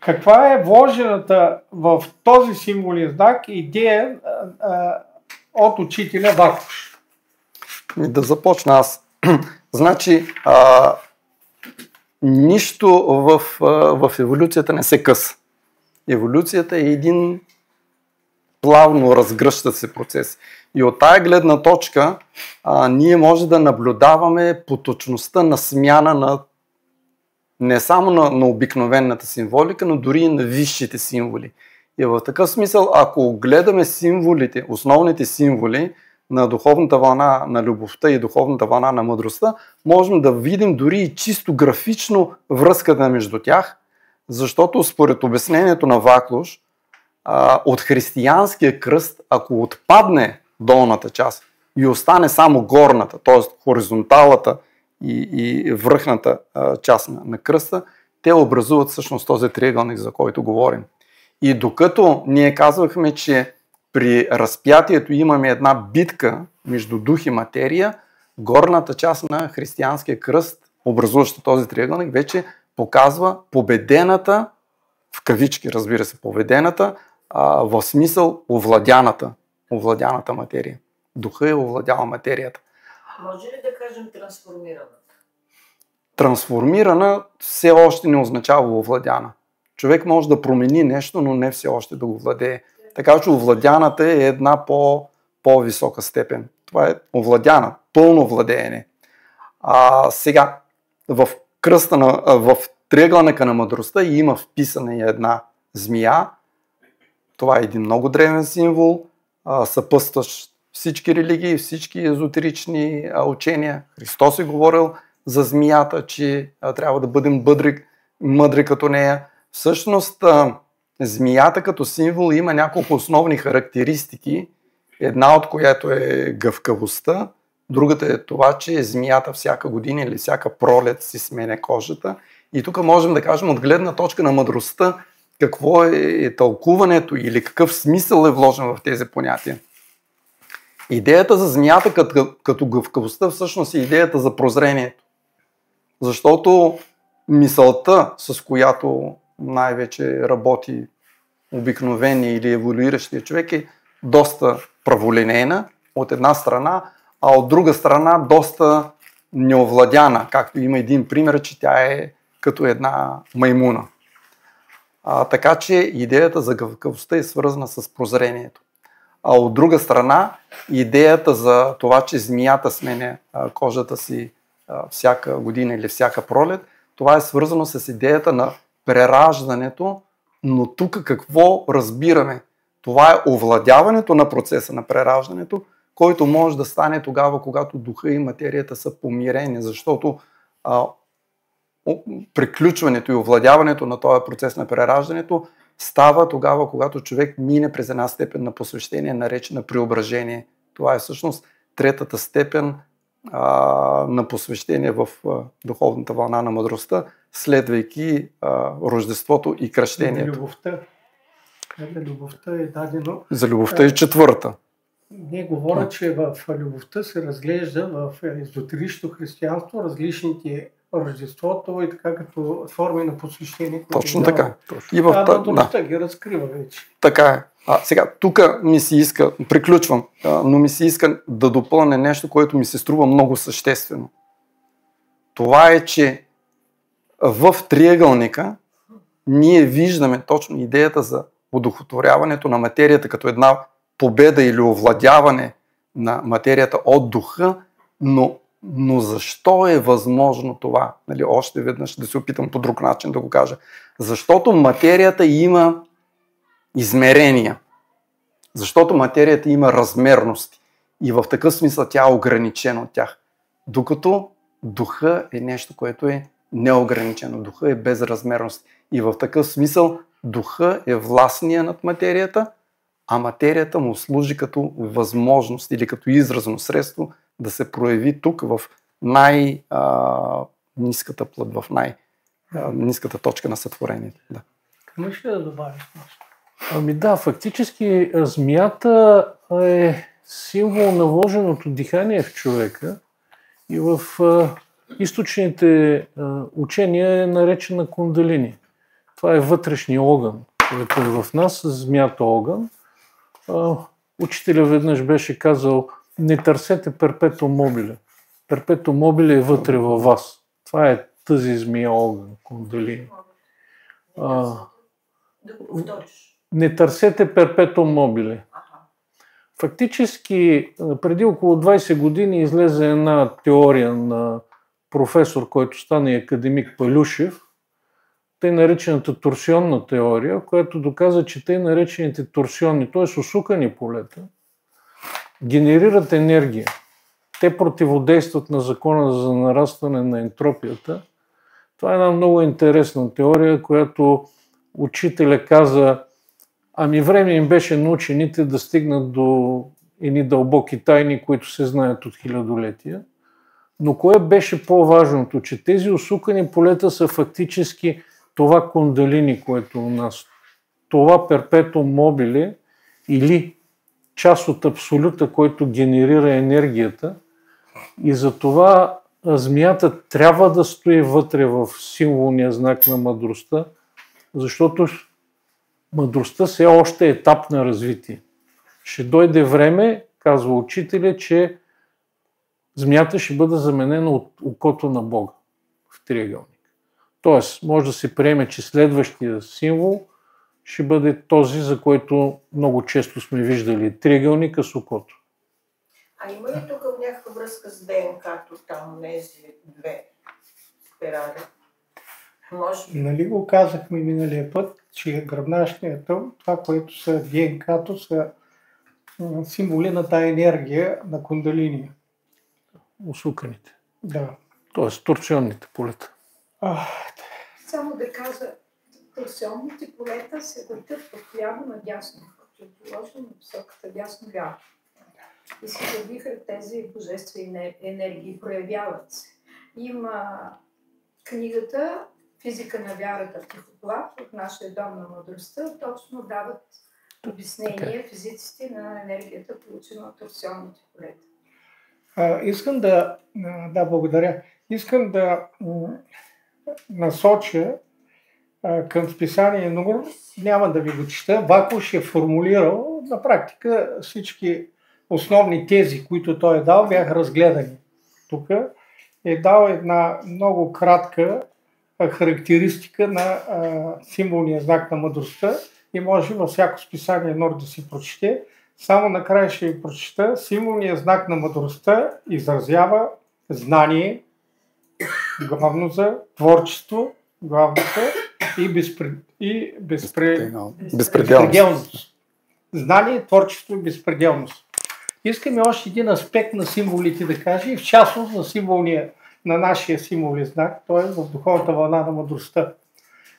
Каква е вложената в този символен знак идея от учителя Ваклуш? Да започна аз. Значи, нищо в еволюцията не се къса. Еволюцията е един плавно разгръщат се процес. И от тая гледна точка ние може да наблюдаваме поточността на смяна на не само на обикновената символика, но дори и на висшите символи. И в такъв смисъл, ако гледаме символите, основните символи на духовната вълна на любовта и духовната вълна на мъдростта, можем да видим дори и чисто графично връзката между тях, защото според обяснението на Ваклуш, от християнския кръст, ако отпадне долната част и остане само горната, т.е. хоризонталната и връхната част на кръста, те образуват всъщност този триъгълник, за който говорим. И докато ние казвахме, че при разпятието имаме една битка между дух и материя, горната част на християнския кръст, образуваща този триъгълник, вече показва победената, в кавички разбира се, победената, в смисъл овладяната материя. Духа е овладял материята. Може ли да кажем трансформирана? Трансформирана все още не означава овладяна. Човек може да промени нещо, но не все още да го владее. Така че овладяната е една по-висока степен. Това е овладяна, пълно владеене. Сега, в триъгълника на мъдростта има вписана и една змия. Това е един много древен символ, съпътстващ всички религии, всички езотерични учения. Христос е говорил за змията, че трябва да бъдем мъдри като нея. Всъщност, змията като символ има няколко основни характеристики, една от която е гъвкавостта, другата е това, че змията всяка година или всяка пролет си сменя кожата. И тук можем да кажем от гледна точка на мъдростта, какво е тълкуването или какъв смисъл е вложен в тези понятия. Идеята за змията като гъвкавостта всъщност е идеята за прозрението. Защото мисълта, с която най-вече работи обикновения или еволюиращия човек, е доста праволинейна от една страна, а от друга страна доста неовладяна, както има един пример, че тя е като една маймуна. Така че идеята за гъвкавостта е свързана с прозрението. А от друга страна, идеята за това, че змията сменя кожата си всяка година или всяка пролет, това е свързано с идеята на прераждането, но тук какво разбираме? Това е овладяването на процеса на прераждането, който може да стане тогава, когато духа и материята са помирени, защото приключването и овладяването на този процес на прераждането става тогава, когато човек мине през една степен на посвещение, наречена преображение. Това е всъщност третата степен на посвещение в духовната вълна на мъдростта, следвайки Рождеството и кръщението. Любовта е дадено. За любовта е четвърта. Не говоря, че в любовта се разглежда в езотеричното християнство различните Рождеството и така като форми на посвещение. Точно така. И в мъдростта ги разкрива вече. Така е. Сега, тук ми се иска, приключвам, но ми се иска да допълня нещо, което ми се струва много съществено. Това е, че в триъгълника ние виждаме точно идеята за одухотворяването на материята като една победа или овладяване на материята от духа, но защо е възможно това? Нали, още веднъж да се опитам по друг начин да го кажа. Защото материята има измерения. Защото материята има размерности. И в такъв смисъл тя е ограничена от тях. Докато духа е нещо, което е неограничено. Духа е безразмерност. И в такъв смисъл духа е властния над материята, а материята му служи като възможност или като изразно средство да се прояви тук в най-ниската плът, в най-ниската точка на сътворението. Да. Можеш ли да добавиш нещо? Ами да, фактически змията е символ на вложеното дихание в човека и в източните учения е наречена кундалини. Това е вътрешния огън, който е в нас, змията огън. Учителя веднъж беше казал: не търсете перпетум мобиле. Перпетум мобиле е вътре във вас. Това е тази змия огън, кундалини. Да го повториш. Не търсете перпетум мобиле. Фактически, преди около 20 години излезе една теория на професор, който стана и академик Палюшев, тъй наречената торсионна теория, която доказа, че тъй наречените торсионни, т.е. усукани полета, генерират енергия. Те противодействат на закона за нарастване на ентропията. Това е една много интересна теория, която учителя каза: ами време им беше на учените да стигнат до едни дълбоки тайни, които се знаят от хилядолетия. Но кое беше по-важното? Че тези усукани полета са фактически това кундалини, което у нас, това перпетум мобиле или част от абсолюта, който генерира енергията. И затова змията трябва да стои вътре в символния знак на мъдростта, защото мъдростта все още е етап на развитие. Ще дойде време, казва учителя, че змията ще бъде заменена от окото на Бога в триъгълник. Тоест, може да се приеме, че следващия символ ще бъде този, за който много често сме виждали триъгълника с окото. А има ли тук някаква връзка с ДНК-то, там тези две спирали? Може би. Нали го казахме миналия път, че гръбначният тъм, това, което са ДНК-то, са символи на тая енергия на кундалини. Усуканите. Да. Тоест торсионните полета. Само да кажа, торсионните полета се въртят постоянно надясно, противоположно на посоката дясно-ляво. И се явиха тези божествени енергии, проявяват се. Има книгата "Физика на вярата" в Тихоплав, в нашия дом на мъдростта, точно дават обяснение физиците на енергията, получена от торсионните полета. Искам да благодаря. Искам да насоча към списание Нур. Няма да ви го чета. Вакуш е формулирал на практика всички основни тези, които той е дал, бяха разгледани. Тук е дал една много кратка характеристика на символния знак на мъдростта и може във всяко списание Нур да си прочете. Само накрая ще ви прочета. Символният знак на мъдростта изразява знание, главно за творчество, главно и безпределност. Знание, творчество и безпределност. Искаме още един аспект на символите да кажа и в частност на символния, на нашия символен знак, т.е. в духовната вълна на мъдростта.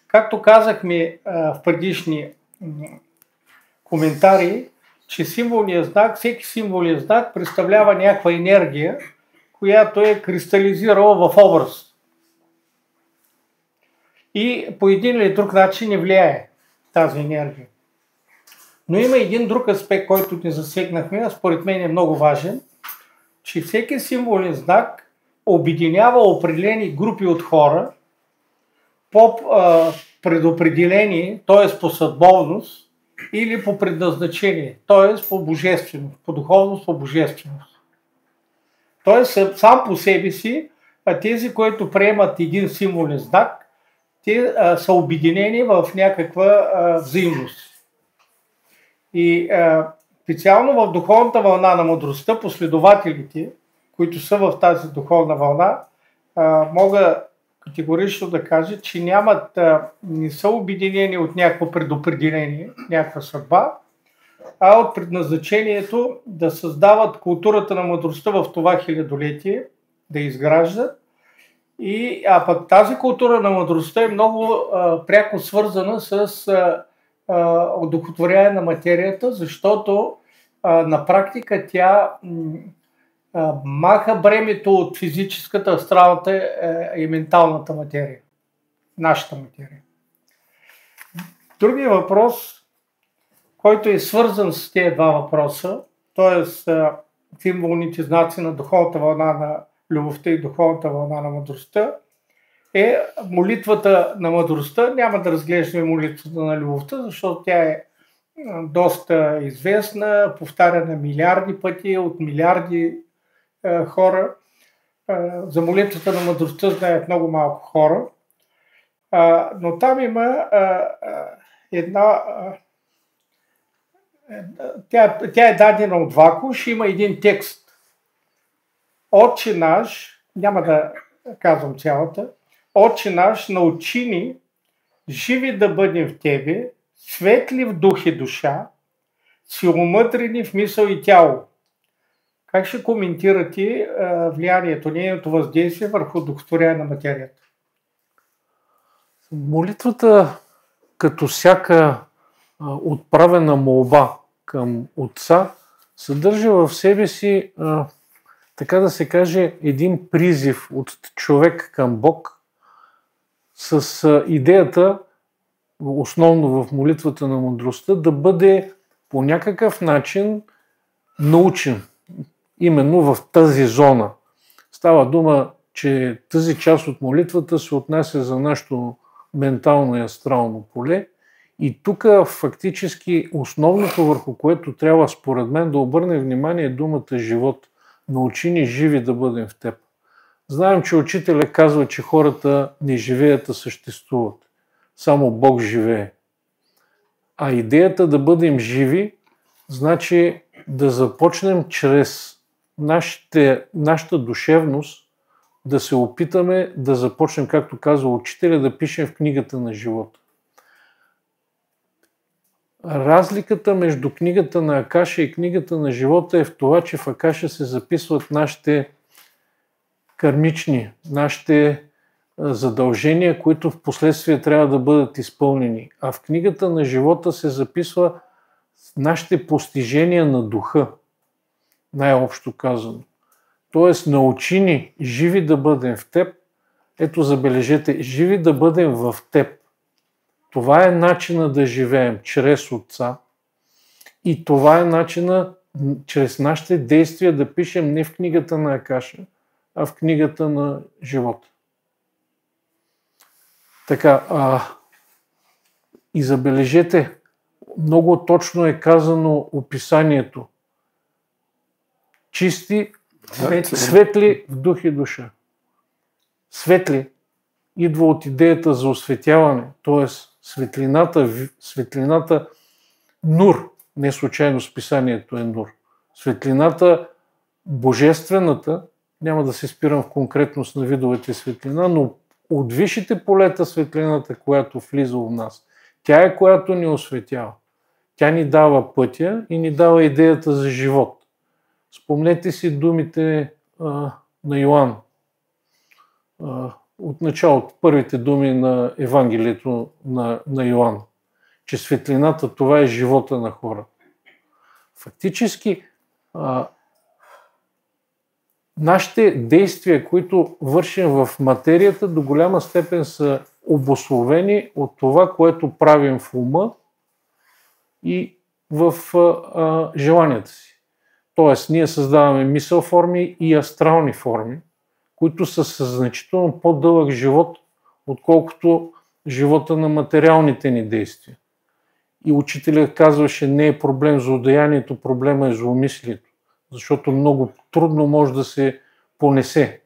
Както казахме в предишни коментари, че символният знак, всеки символен знак представлява някаква енергия, която е кристализирала в образ. И по един или друг начин не влияе тази енергия. Но има един друг аспект, който не засегнахме, а според мен е много важен, че всеки символен знак обединява определени групи от хора по предопределение, т.е. по съдбовност или по предназначение, т.е. по божественост, по духовност, по божественост. Т.е. сам по себе си, тези, които приемат един символен знак, те са обединени в някаква взаимност. И специално в духовната вълна на мъдростта, последователите, които са в тази духовна вълна, мога категорично да кажа, че не са обединени от някакво предопределение, някаква съдба, а от предназначението да създават културата на мъдростта в това хилядолетие, да изграждат. А пък тази култура на мъдростта е много пряко свързана с одухотворяване на материята, защото на практика тя маха бремето от физическата, астралната и менталната материя. Нашата материя. Другият въпрос, който е свързан с тези два въпроса, т.е. символните знаци на духовната вълна на любовта и духовната вълна на мъдростта, е молитвата на мъдростта. Няма да разглеждаме молитвата на любовта, защото тя е доста известна, повтаряна милиарди пъти от милиарди хора. За молитвата на мъдростта знаят много малко хора. Но там има една... Тя е дадена от Вакуш, има един текст. Отче наш, няма да казвам цялата, Отче наш, научи ни живи да бъдем в Тебе, светли в дух и душа, силомъдрени в мисъл и тяло. Как ще коментирате влиянието, нейното въздействие върху духотворяване на материята? Молитвата, като всяка отправена молба към Отца, съдържа в себе си, така да се каже, един призив от човек към Бог с идеята, основно в молитвата на мъдростта, да бъде по някакъв начин научен. Именно в тази зона. Става дума, че тази част от молитвата се отнася за нашето ментално и астрално поле. И тук фактически основното, върху което трябва според мен да обърне внимание, е думата живот. Научи ни живи да бъдем в теб. Знаем, че учителя казва, че хората не живеят, а съществуват. Само Бог живее. А идеята да бъдем живи, значи да започнем чрез нашата душевност да се опитаме да започнем, както казва учителя, да пишем в книгата на живота. Разликата между книгата на Акаша и книгата на живота е в това, че в Акаша се записват нашите кармични, нашите задължения, които в последствие трябва да бъдат изпълнени. А в книгата на живота се записва нашите постижения на духа, най-общо казано. Тоест, научи ни живи да бъдем в теб. Ето, забележете, живи да бъдем в теб. Това е начина да живеем чрез Отца. И това е начина чрез нашите действия да пишем не в книгата на Акаша, а в книгата на живота. Така, и забележете, много точно е казано описанието. Чисти, светли в дух и душа. Светли идва от идеята за осветяване, т.е. светлината Нур, не случайно списанието е Нур. Светлината божествената, няма да се спирам в конкретност на видовете светлина, но от висшите полета светлината, която влиза в нас, тя е, която ни осветява. Тя ни дава пътя и ни дава идеята за живот. Спомнете си думите на Йоан. От началото, първите думи на Евангелието на Йоан, че светлината, това е живота на хора. Фактически, нашите действия, които вършим в материята, до голяма степен са обусловени от това, което правим в ума и в желанията си. Тоест, ние създаваме мисъл форми и астрални форми, които са със значително по-дълъг живот, отколкото живота на материалните ни действия. И учителят казваше, не е проблем злодеянието, проблема е зломислието, защото много трудно може да се понесе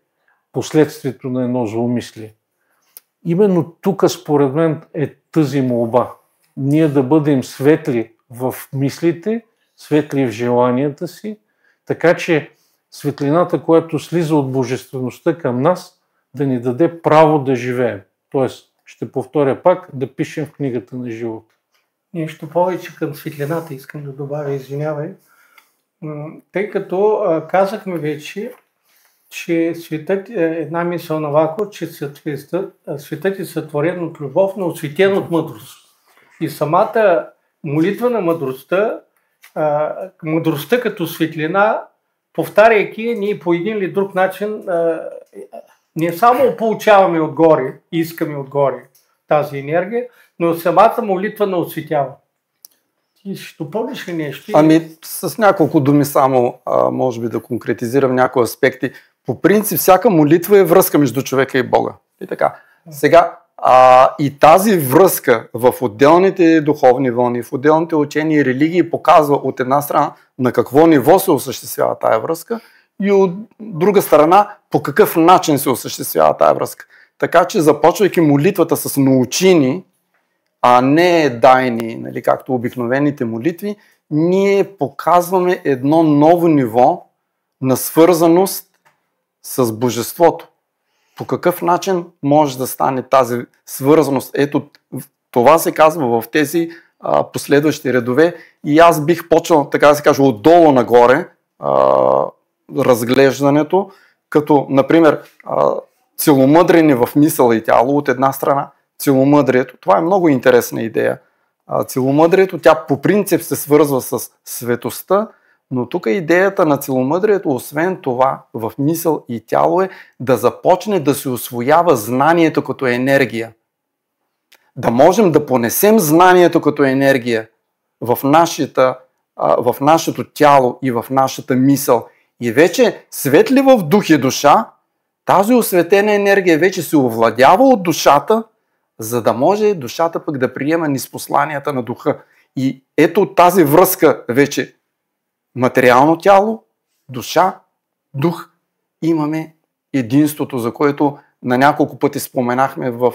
последствието на едно зломислие. Именно тук, според мен, е тази молба. Ние да бъдем светли в мислите, светли в желанията си, така че светлината, която слиза от божествеността към нас, да ни даде право да живеем. Тоест, ще повторя пак, да пишем в книгата на живота. Нещо повече към светлината искам да добавя, извинявай. Тъй като казахме вече, че светът е една мисъл на Вако, че светът е сътворен от любов, но осветен от мъдрост. И самата молитва на мъдростта като светлина, повтаряйки, ние по един или друг начин не само получаваме отгоре, искаме отгоре тази енергия, но самата молитва не осветява. Ти ще допълниш ли нещо? Ами, с няколко думи само, може би да конкретизирам някои аспекти. По принцип, всяка молитва е връзка между човека и Бога. И така. Сега, и тази връзка в отделните духовни вълни, в отделните учения и религии показва от една страна на какво ниво се осъществява тая връзка и от друга страна по какъв начин се осъществява тая връзка. Така че, започвайки молитвата с научини, а не дайни, нали, както обикновените молитви, ние показваме едно ново ниво на свързаност с Божеството. По какъв начин може да стане тази свързаност? Ето, това се казва в тези последващи редове и аз бих почнал, така да се каже, отдолу нагоре разглеждането, като, например, целомъдрене в мисъл и тяло от една страна, целомъдрието. Това е много интересна идея. Целомъдрието, тя по принцип се свързва с светостта, но тук идеята на целомъдрието, освен това, в мисъл и тяло е да започне да се усвоява знанието като енергия. Да можем да понесем знанието като енергия в нашето тяло и в нашата мисъл. И вече светли в дух и душа, тази осветена енергия вече се овладява от душата, за да може душата пък да приема ниспосланията на духа. И ето тази връзка вече материално тяло, душа, дух, имаме единството, за което на няколко пъти споменахме в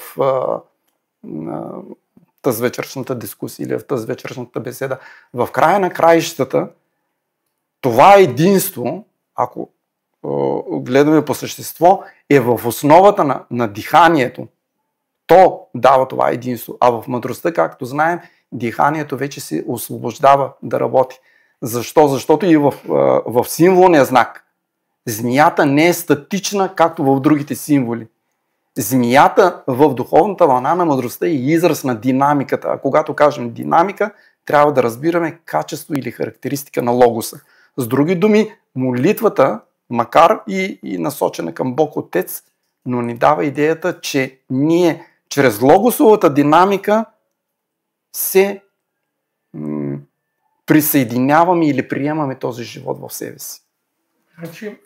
тази вечершната дискусия или в тази вечершната беседа. В края на краищата това единство, ако гледаме по същество, е в основата на диханието. То дава това единство. А в мъдростта, както знаем, диханието вече се освобождава да работи. Защо? Защото и в символния знак змията не е статична, както в другите символи. Змията в духовната вълна на мъдростта е израз на динамиката. А когато кажем динамика, трябва да разбираме качество или характеристика на логоса. С други думи, молитвата, макар и насочена към Бог Отец, но ни дава идеята, че ние чрез логосовата динамика се присъединяваме или приемаме този живот в себе си. Значи,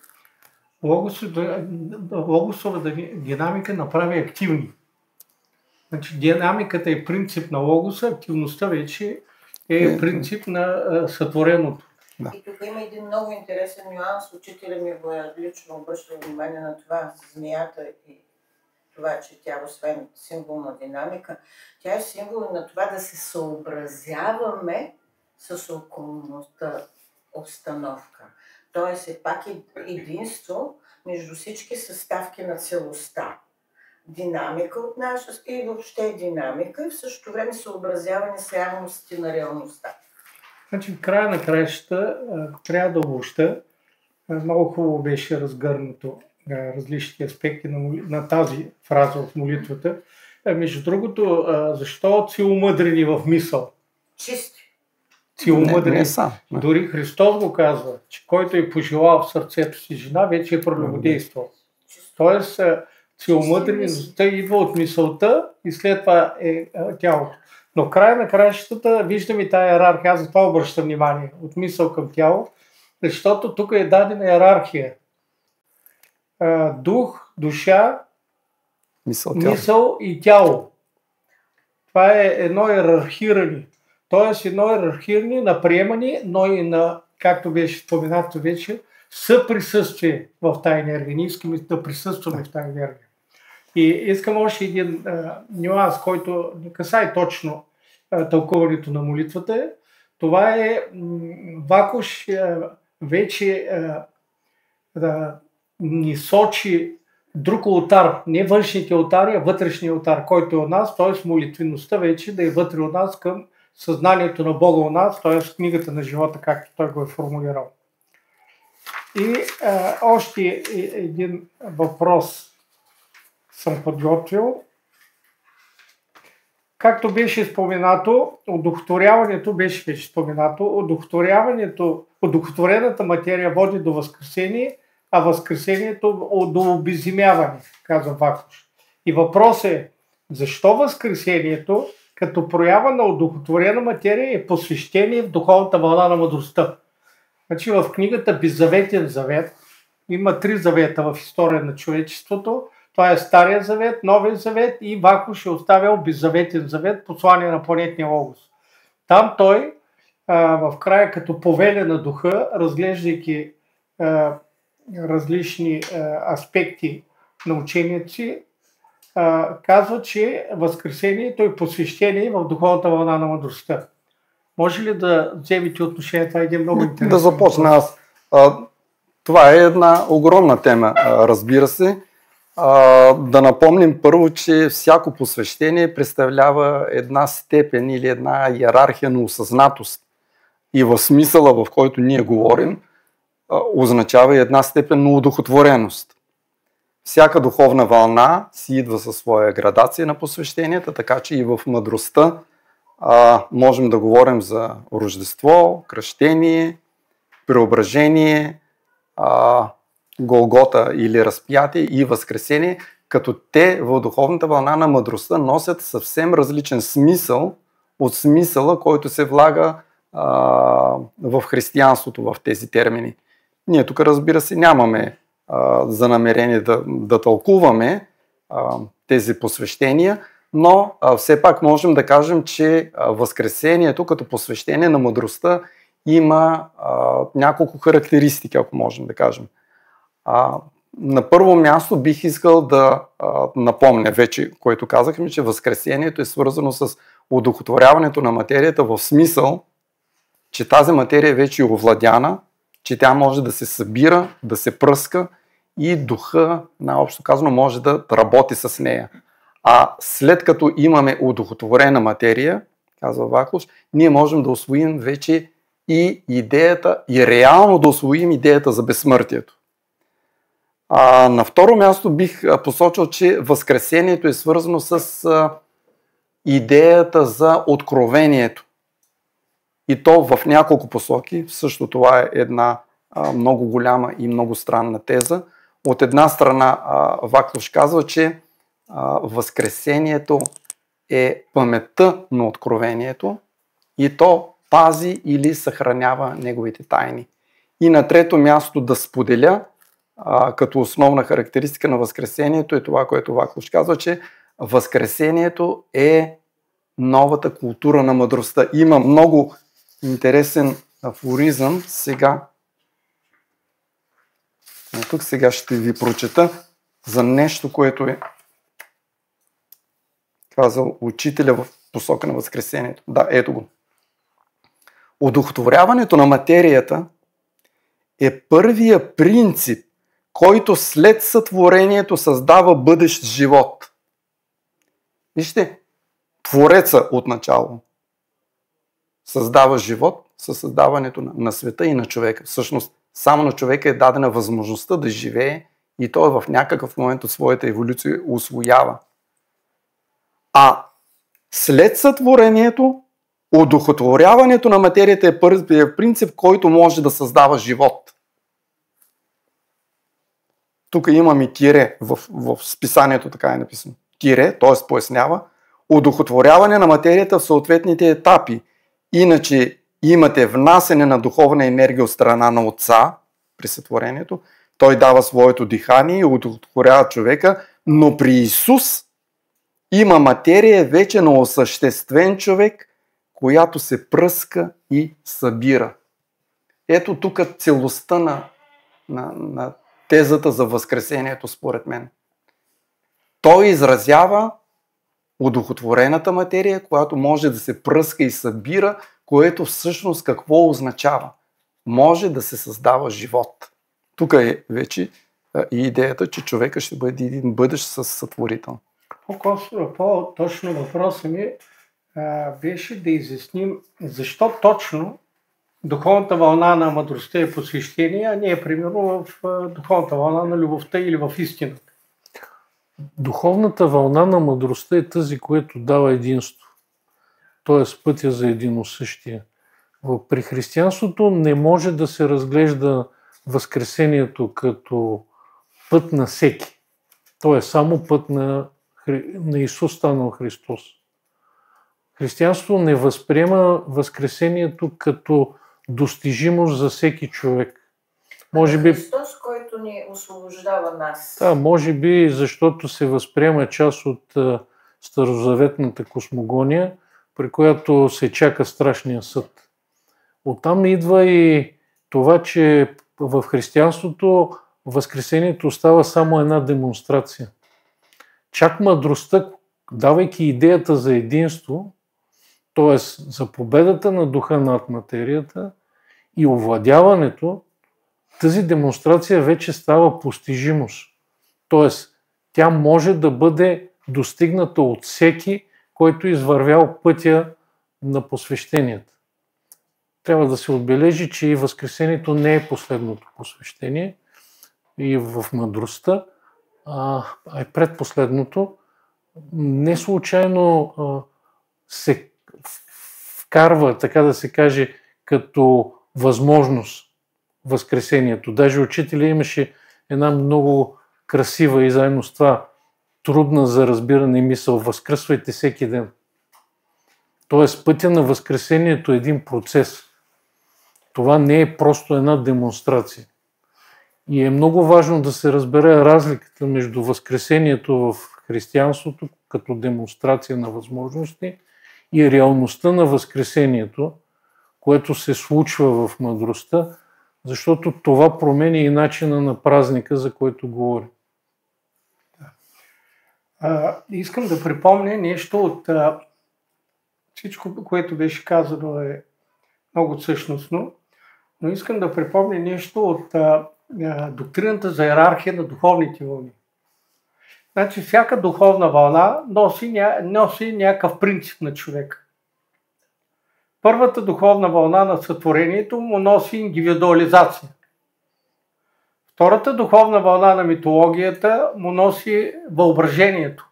логосова динамика направи активни. Значи, динамиката е принцип на логоса, активността вече е принцип на сътвореното. Да. И тук има един много интересен нюанс. Учителя ми го е лично обръщал внимание на това, змията и това, че тя освен символна динамика, тя е символ на това да се съобразяваме с околната обстановка. Тоест е пак единство между всички съставки на целостта. Динамика от наша и въобще динамика и в същото време съобразяване с реалностите на реалността. Значи в края на краищата трябва да обобща. Много хубаво беше разгърнато различните аспекти на тази фраза в молитвата. Между другото, защо целомъдрени в мисъл? Чисти. Целомъдрени. Дори Христос го казва, че който е пожелал в сърцето си жена, вече е прелюбодействал. Тоест, целомъдреността идва от мисълта и след това е тялото. Но в края на краищата виждаме тази иерархия, аз за това обръщам внимание, от мисъл към тяло, защото тук е дадена иерархия. Дух, душа, мисъл и тяло. Това е едно иерархиране. Тоест едно иерархиране на приемане, но и на, както беше споменато вече, съприсъствие в тази енергия. Ние искаме да присъстваме в тази енергия. И искам още един нюанс, който не касае точно тълкуването на молитвата. Това е Вакуш вече ни сочи друг олтар, не външните олтари, а вътрешния олтар, който е от нас, т.е. молитвеността вече да е вътре от нас към съзнанието на Бога у нас, т.е. книгата на живота, както той го е формулирал. И още един въпрос съм подготвил. Както беше споменато, одухотворената материя води до възкресение, а възкресението до обезземяване, казва Вакуш. И въпрос е, защо възкресението като проява на одухотворена материя е посвещение в духовната вълна на мъдростта? Значи в книгата Беззаветен завет има 3 завета в история на човечеството. Това е Стария завет, Новия завет и Вакуш е оставил Беззаветен завет, послание на планетния логос. Там той в края като повеля на духа, разглеждайки различни аспекти на учението си, казва, че възкресението е посвещение в духовната вълна на мъдростта. Може ли да вземете отношение? Това е един много интересен. Да започна аз. Това е една огромна тема, разбира се. Да напомним първо, че всяко посвещение представлява една степен или една иерархия на осъзнатост. И в смисъла, в който ние говорим, означава и една степен на удохотвореност. Всяка духовна вълна си идва със своя градация на посвещенията, така че и в мъдростта можем да говорим за рождество, кръщение, преображение, Голгота или разпятие и възкресение, като те в духовната вълна на мъдростта носят съвсем различен смисъл от смисъла, който се влага в християнството в тези термини. Ние тук, разбира се, нямаме за намерение да тълкуваме тези посвещения, но все пак можем да кажем, че възкресението като посвещение на мъдростта има няколко характеристики, ако можем да кажем. На първо място бих искал да напомня вече, което казахме, че възкресението е свързано с удохотворяването на материята в смисъл, че тази материя вече е овладяна че тя може да се събира, да се пръска и духа, наобщо казано, може да работи с нея. А след като имаме удохотворена материя, казва Ваклуш, ние можем да усвоим вече и идеята, и реално да усвоим идеята за безсмъртието. На второ място бих посочил, че възкресението е свързано с идеята за откровението. И то в няколко посоки. Също това е една много голяма и много странна теза. От една страна Ваклуш казва, че възкресението е паметта на откровението и то пази или съхранява неговите тайни. И на трето място да споделя, като основна характеристика на възкресението е това, което Ваклуш казва, че възкресението е новата култура на мъдростта. Има много интересен афоризъм сега. Тук сега ще ви прочета за нещо, което е казал учителя в посока на възкресението. Да, ето го. Одухотворяването на материята е първия принцип, който след сътворението създава бъдещ живот. Вижте, Твореца отначало създава живот със създаването на света и на човека. Всъщност, само на човека е дадена възможността да живее и той в някакъв момент от своята еволюция усвоява. А след сътворението, одухотворяването на материята е първият принцип, който може да създава живот. Тук имаме тире в списанието, така е написано. Тире, т.е. пояснява, одухотворяване на материята в съответните етапи. Иначе имате внасене на духовна енергия от страна на Отца при сътворението. Той дава своето дихание и одухотворява човека, но при Исус има материя вече на осъществен човек, която се пръска и събира. Ето тук целостта на тезата за възкресението, според мен. Той изразява одухотворената материя, която може да се пръска и събира, което всъщност какво означава? Може да се създава живот. Тук е вече и идеята, че човека ще бъде един бъдещ сътворител. По-точно въпросът ми беше да изясним защо точно духовната вълна на мъдростта е посвещение, а не е примерно в духовната вълна на любовта или в истината. Духовната вълна на мъдростта е тази, която дава единство. Т.е. пътя за единосъщие. При християнството не може да се разглежда възкресението като път на всеки. То е само път на Исус станал Христос. Християнството не възприема възкресението като достижимост за всеки човек. Може би, Христос, който ни освобождава нас. Да, може би защото се възприема част от старозаветната космогония, при която се чака страшния съд. Оттам идва и това, че в християнството възкресението става само една демонстрация. Чак мъдростта, давайки идеята за единство, т.е. за победата на духа над материята и овладяването, тази демонстрация вече става постижимост. Т.е. тя може да бъде достигната от всеки, който извървял пътя на посвещението. Трябва да се отбележи, че и възкресението не е последното посвещение и в мъдростта, а е предпоследното. Не случайно се вкарва, така да се каже, като възможност възкресението. Даже учителя имаше една много красива и заедно с това трудна за разбиране мисъл: възкръсвайте всеки ден. Тоест пътя на възкресението е един процес. Това не е просто една демонстрация. И е много важно да се разбере разликата между възкресението в християнството като демонстрация на възможности и реалността на възкресението, което се случва в мъдростта, защото това променя и начина на празника, за който говорим. Искам да припомня нещо от всичко, което беше казано, е много същностно, но искам да припомня нещо от доктрината за иерархия на духовните вълни. Значи всяка духовна вълна носи някакъв принцип на човека. Първата духовна вълна на сътворението му носи индивидуализация. Втората духовна вълна на митологията му носи въображението.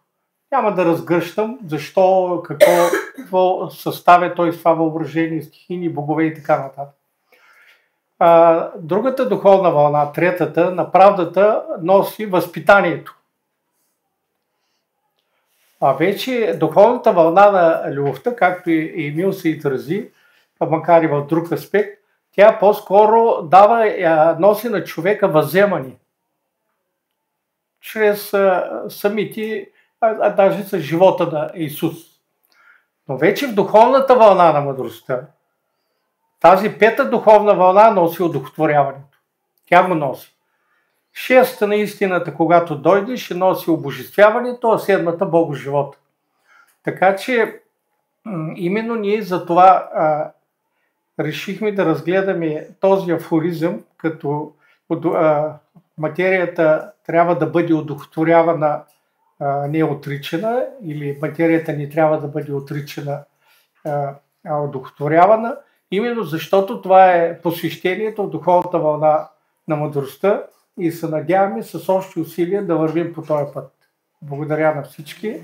Няма да разгръщам защо, какво съставя той с това въображение, стихийни богове и така нататък. Другата духовна вълна, третата, на правдата, носи възпитанието. А вече духовната вълна на любовта, както и Емил се изрази, макар и в друг аспект, тя по-скоро носи на човека възземане. Чрез самите, даже с живота на Исус. Но вече в духовната вълна на мъдростта, тази пета духовна вълна носи удохотворяването. Тя го носи. Шестата на истината, когато дойде, ще носи обожествяването, а седмата Богоживота. Така че именно ние за това решихме да разгледаме този афоризъм, като материята трябва да бъде удохотворявана, не отричана, или материята не трябва да бъде отричана, а удохотворявана, именно защото това е посвещението от духовната вълна на мъдростта и се надяваме с общи усилия да вървим по този път. Благодаря на всички,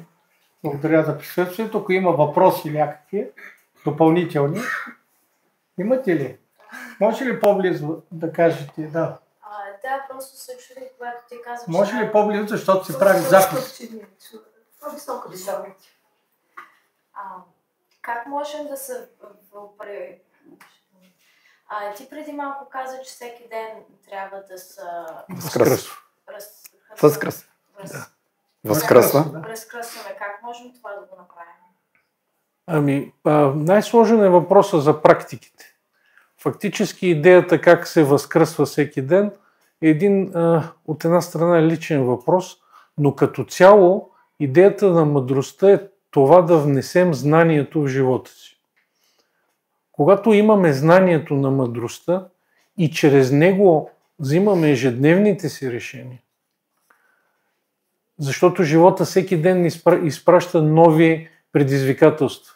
благодаря за присъствието. Ако има въпроси някакви допълнителни, имате ли? Може ли по-близо да кажете? Да. Да, просто се чуди, когато ти казваш... Може ли по-близо, защото се прави запис? По-високо да. Как можем да се... Ти преди малко каза, че всеки ден трябва да се... Възкръсваме. Как можем това да го направим? Най-сложен е въпросът за практиките. Фактически идеята как се възкръсва всеки ден е един от една страна личен въпрос, но като цяло идеята на мъдростта е това да внесем знанието в живота си. Когато имаме знанието на мъдростта и чрез него взимаме ежедневните си решения, защото живота всеки ден изпраща нови предизвикателства.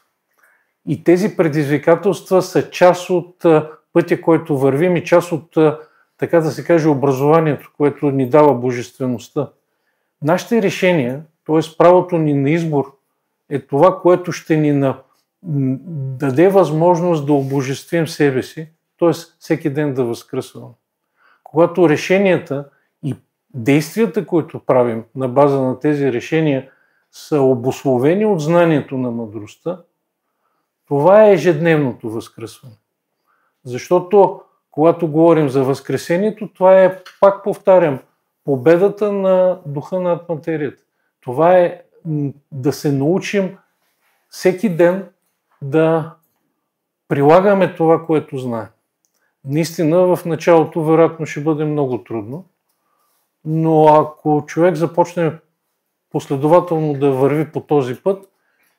И тези предизвикателства са част от пътя, който вървим и част от, така да се каже, образованието, което ни дава божествеността. Нашите решения, т.е. правото ни на избор, е това, което ще ни даде възможност да обожествим себе си, т.е. всеки ден да възкръсваме. Когато решенията и действията, които правим на база на тези решения, са обусловени от знанието на мъдростта, това е ежедневното възкръсване. Защото, когато говорим за възкресението, това е, пак повтарям, победата на духа над материята. Това е да се научим всеки ден да прилагаме това, което знаем. Наистина, в началото вероятно ще бъде много трудно, но ако човек започне последователно да върви по този път,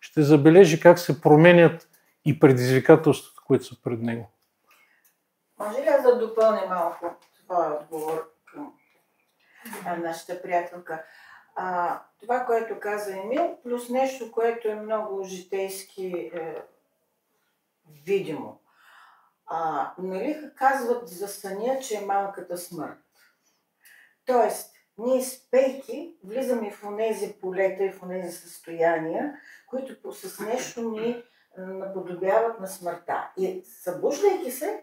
ще забележи как се променят и предизвикателствата, които са пред него. Може ли аз да допълня малко твоя отговор към нашата приятелка? Това, което каза Емил, плюс нещо, което е много житейски видимо. Нали казват за съня, че е малката смърт. Тоест, ние спейки влизаме в онези полета и в онези състояния, които с нещо ни наподобяват на смъртта. И събуждайки се,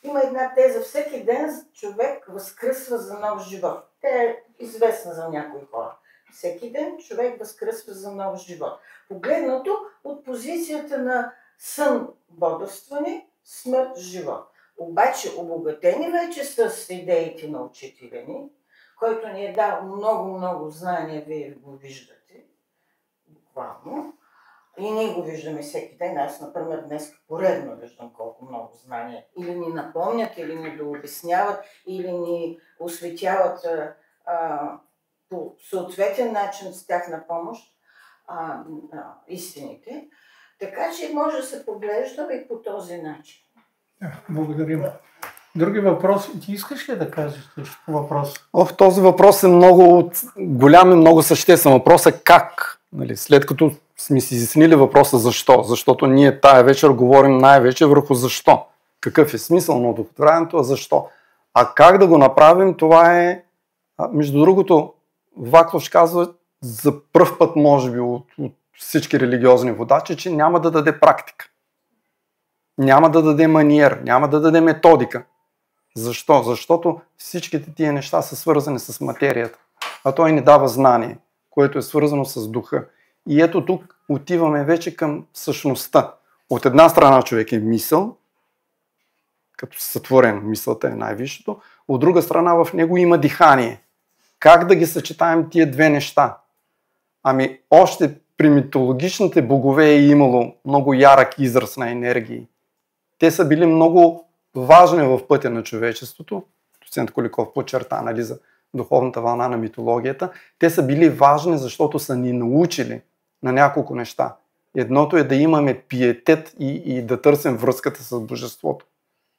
има една теза: всеки ден човек възкръсва за нов живот. Тя е известна за някои хора. Всеки ден човек възкръсва за нов живот. Погледнато от позицията на сън, бодрстване, смърт, живот. Обаче обогатени вече с идеите на учителя ни, който ни е дал много знания, вие го виждате, буквално. И ние го виждаме всеки ден. Аз, например, днес поредно виждам колко много знания. Или ни напомнят, или ни дообясняват, или ни осветяват по съответен начин с тяхна помощ истините. Така че може да се поглежда и по този начин. Благодарим. Други въпроси? Ти искаш ли да кажеш нещо по въпроса? Този въпрос е много голям и много съществен. Въпросът е как? Нали, след като сме си изяснили въпроса защо, защото ние тая вечер говорим най-вече върху защо. Какъв е смисъл на удовлетворяването, а защо? А как да го направим, това е, между другото, Ваклош казва за пръв път, може би, от всички религиозни водачи, че няма да даде практика. Няма да даде маниер, няма да даде методика. Защо? Защото всичките тия неща са свързани с материята, а той ни дава знание, което е свързано с духа. И ето тук отиваме вече към същността. От една страна човек е мисъл, като сътворен, мисълта е най-висшето, от друга страна в него има дихание. Как да ги съчетаем тия две неща? Ами още при митологичните богове е имало много ярък израз на енергии. Те са били много важни в пътя на човечеството. Доцент Коликов подчерта, нали, за духовната вълна на митологията. Те са били важни, защото са ни научили на няколко неща. Едното е да имаме пиетет и да търсим връзката с Божеството.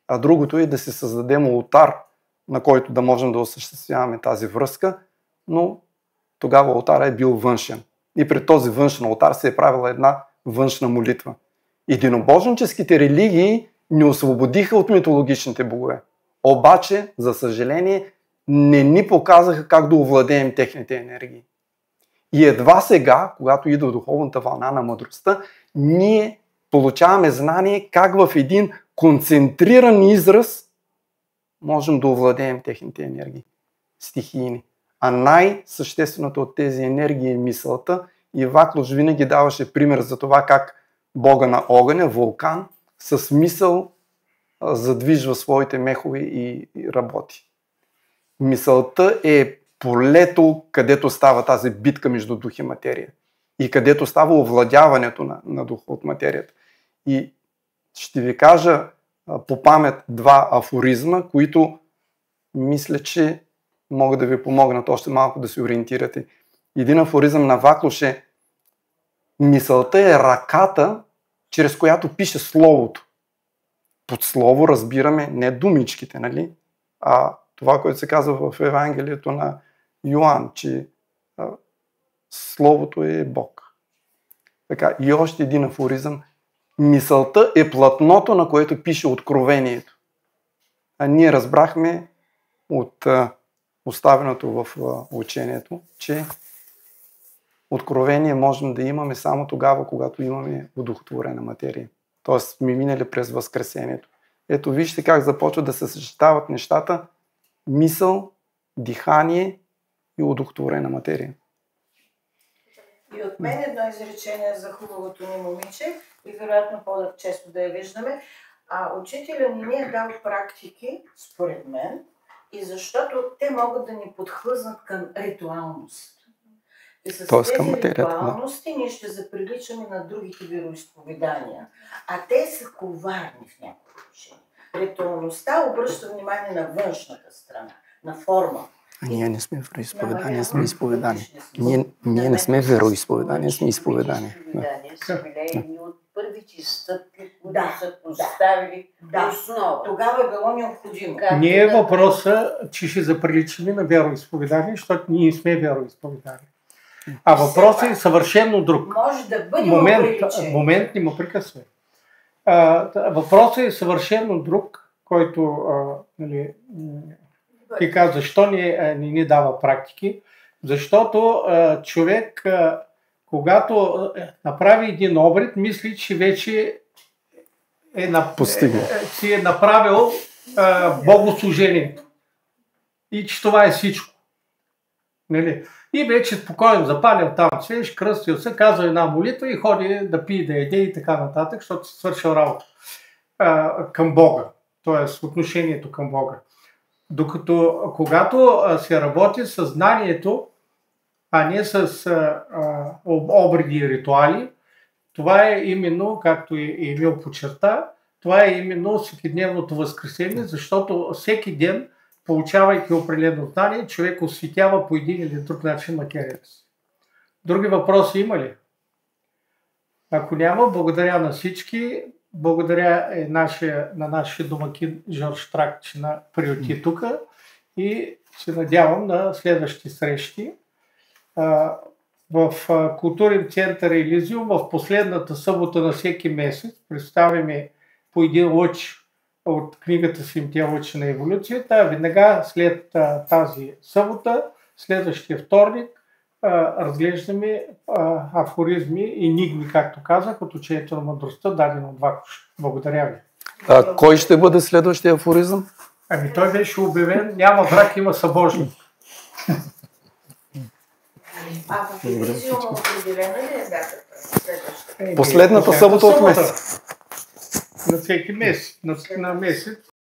А другото е да си създадем олтар, на който да можем да осъществяваме тази връзка, но тогава олтарът е бил външен. И при този външен олтар се е правила една външна молитва. Единобожническите религии ни освободиха от митологичните богове. Обаче, за съжаление, не ни показаха как да овладеем техните енергии. И едва сега, когато идва духовната вълна на мъдростта, ние получаваме знание как в един концентриран израз можем да овладеем техните енергии, стихийни. А най-същественото от тези енергии е мисълта. И Ваклош винаги даваше пример за това как бога на огъня, вулкан, с мисъл задвижва своите мехове и работи. Мисълта е полето, където става тази битка между дух и материя. И където става овладяването на духа от материята. И ще ви кажа по памет два афоризма, които мисля, че могат да ви помогнат още малко да се ориентирате. Един афоризъм на Ваклош е: мисълта е ръката, чрез която пише словото. Под слово разбираме не думичките, нали? А това, което се казва в Евангелието на Йоан, че словото е Бог. Така, и още един афоризъм. Мисълта е платното, на което пише откровението. А ние разбрахме от оставеното в учението, че откровение можем да имаме само тогава, когато имаме одухотворена материя. Тоест сме минали през възкресението. Ето вижте как започват да се съчетават нещата: мисъл, дихание и одухотворена материя. И от мен едно изречение за хубавото ни момиче и вероятно по-често да я виждаме. Учителя ни е дал практики, според мен, и защото те могат да ни подхлъзнат към ритуалност. И с тези ритуалности ние ще заприличаме на другите вероизповедания. А те са коварни в някои отношения. Ритуалността обръща внимание на външната страна, на форма. Ние не сме вероизповедания, сме изповедания. Ние не сме вероизповедания, сме изповедания. Са били едни от първите стъпки, които са поставили основа. Тогава е било необходимо. Не е въпроса, че ще заприличаме на вероизповедание, защото ние не сме вероизповедания. А въпросът е съвършено друг. Може да бъде момент, не му прекъсвай. Въпросът е съвършено друг, който нали, ти казва, защо не ни дава практики. Защото човек, когато направи един обред, мисли, че вече си е направил богослужението. И че това е всичко. Нали? И вече спокойно запалил там свеж, кръстил се, казва една молитва и ходи да пие, да яде и така нататък, защото си свършил работа към Бога, т.е. отношението към Бога. Докато когато се работи с знанието, а не с обреди и ритуали, това е именно, както и Емил подчерта, това е именно всекидневното възкресение, защото всеки ден, получавайки определено знание, човек осветява по един или друг начин материята си. Други въпроси има ли? Ако няма, благодаря на всички. благодаря на нашия домакин Жорж Трак, че приюти тук и се надявам на следващи срещи. В културен център Елизиум в последната събота на всеки месец представяме по един лъч от книгата Седемте лъчи на еволюцията. Веднага след тази събота, следващия вторник, разглеждаме афоризми и енигми, както казах, от учението на мъдростта, дадено от Вакуш. Благодаря ви. Кой ще бъде следващия афоризъм? Ами той беше обявен, няма враг, има събожник. В Елизиум определена ли е датата? Последната събота от месец. На всеки месец. На месец.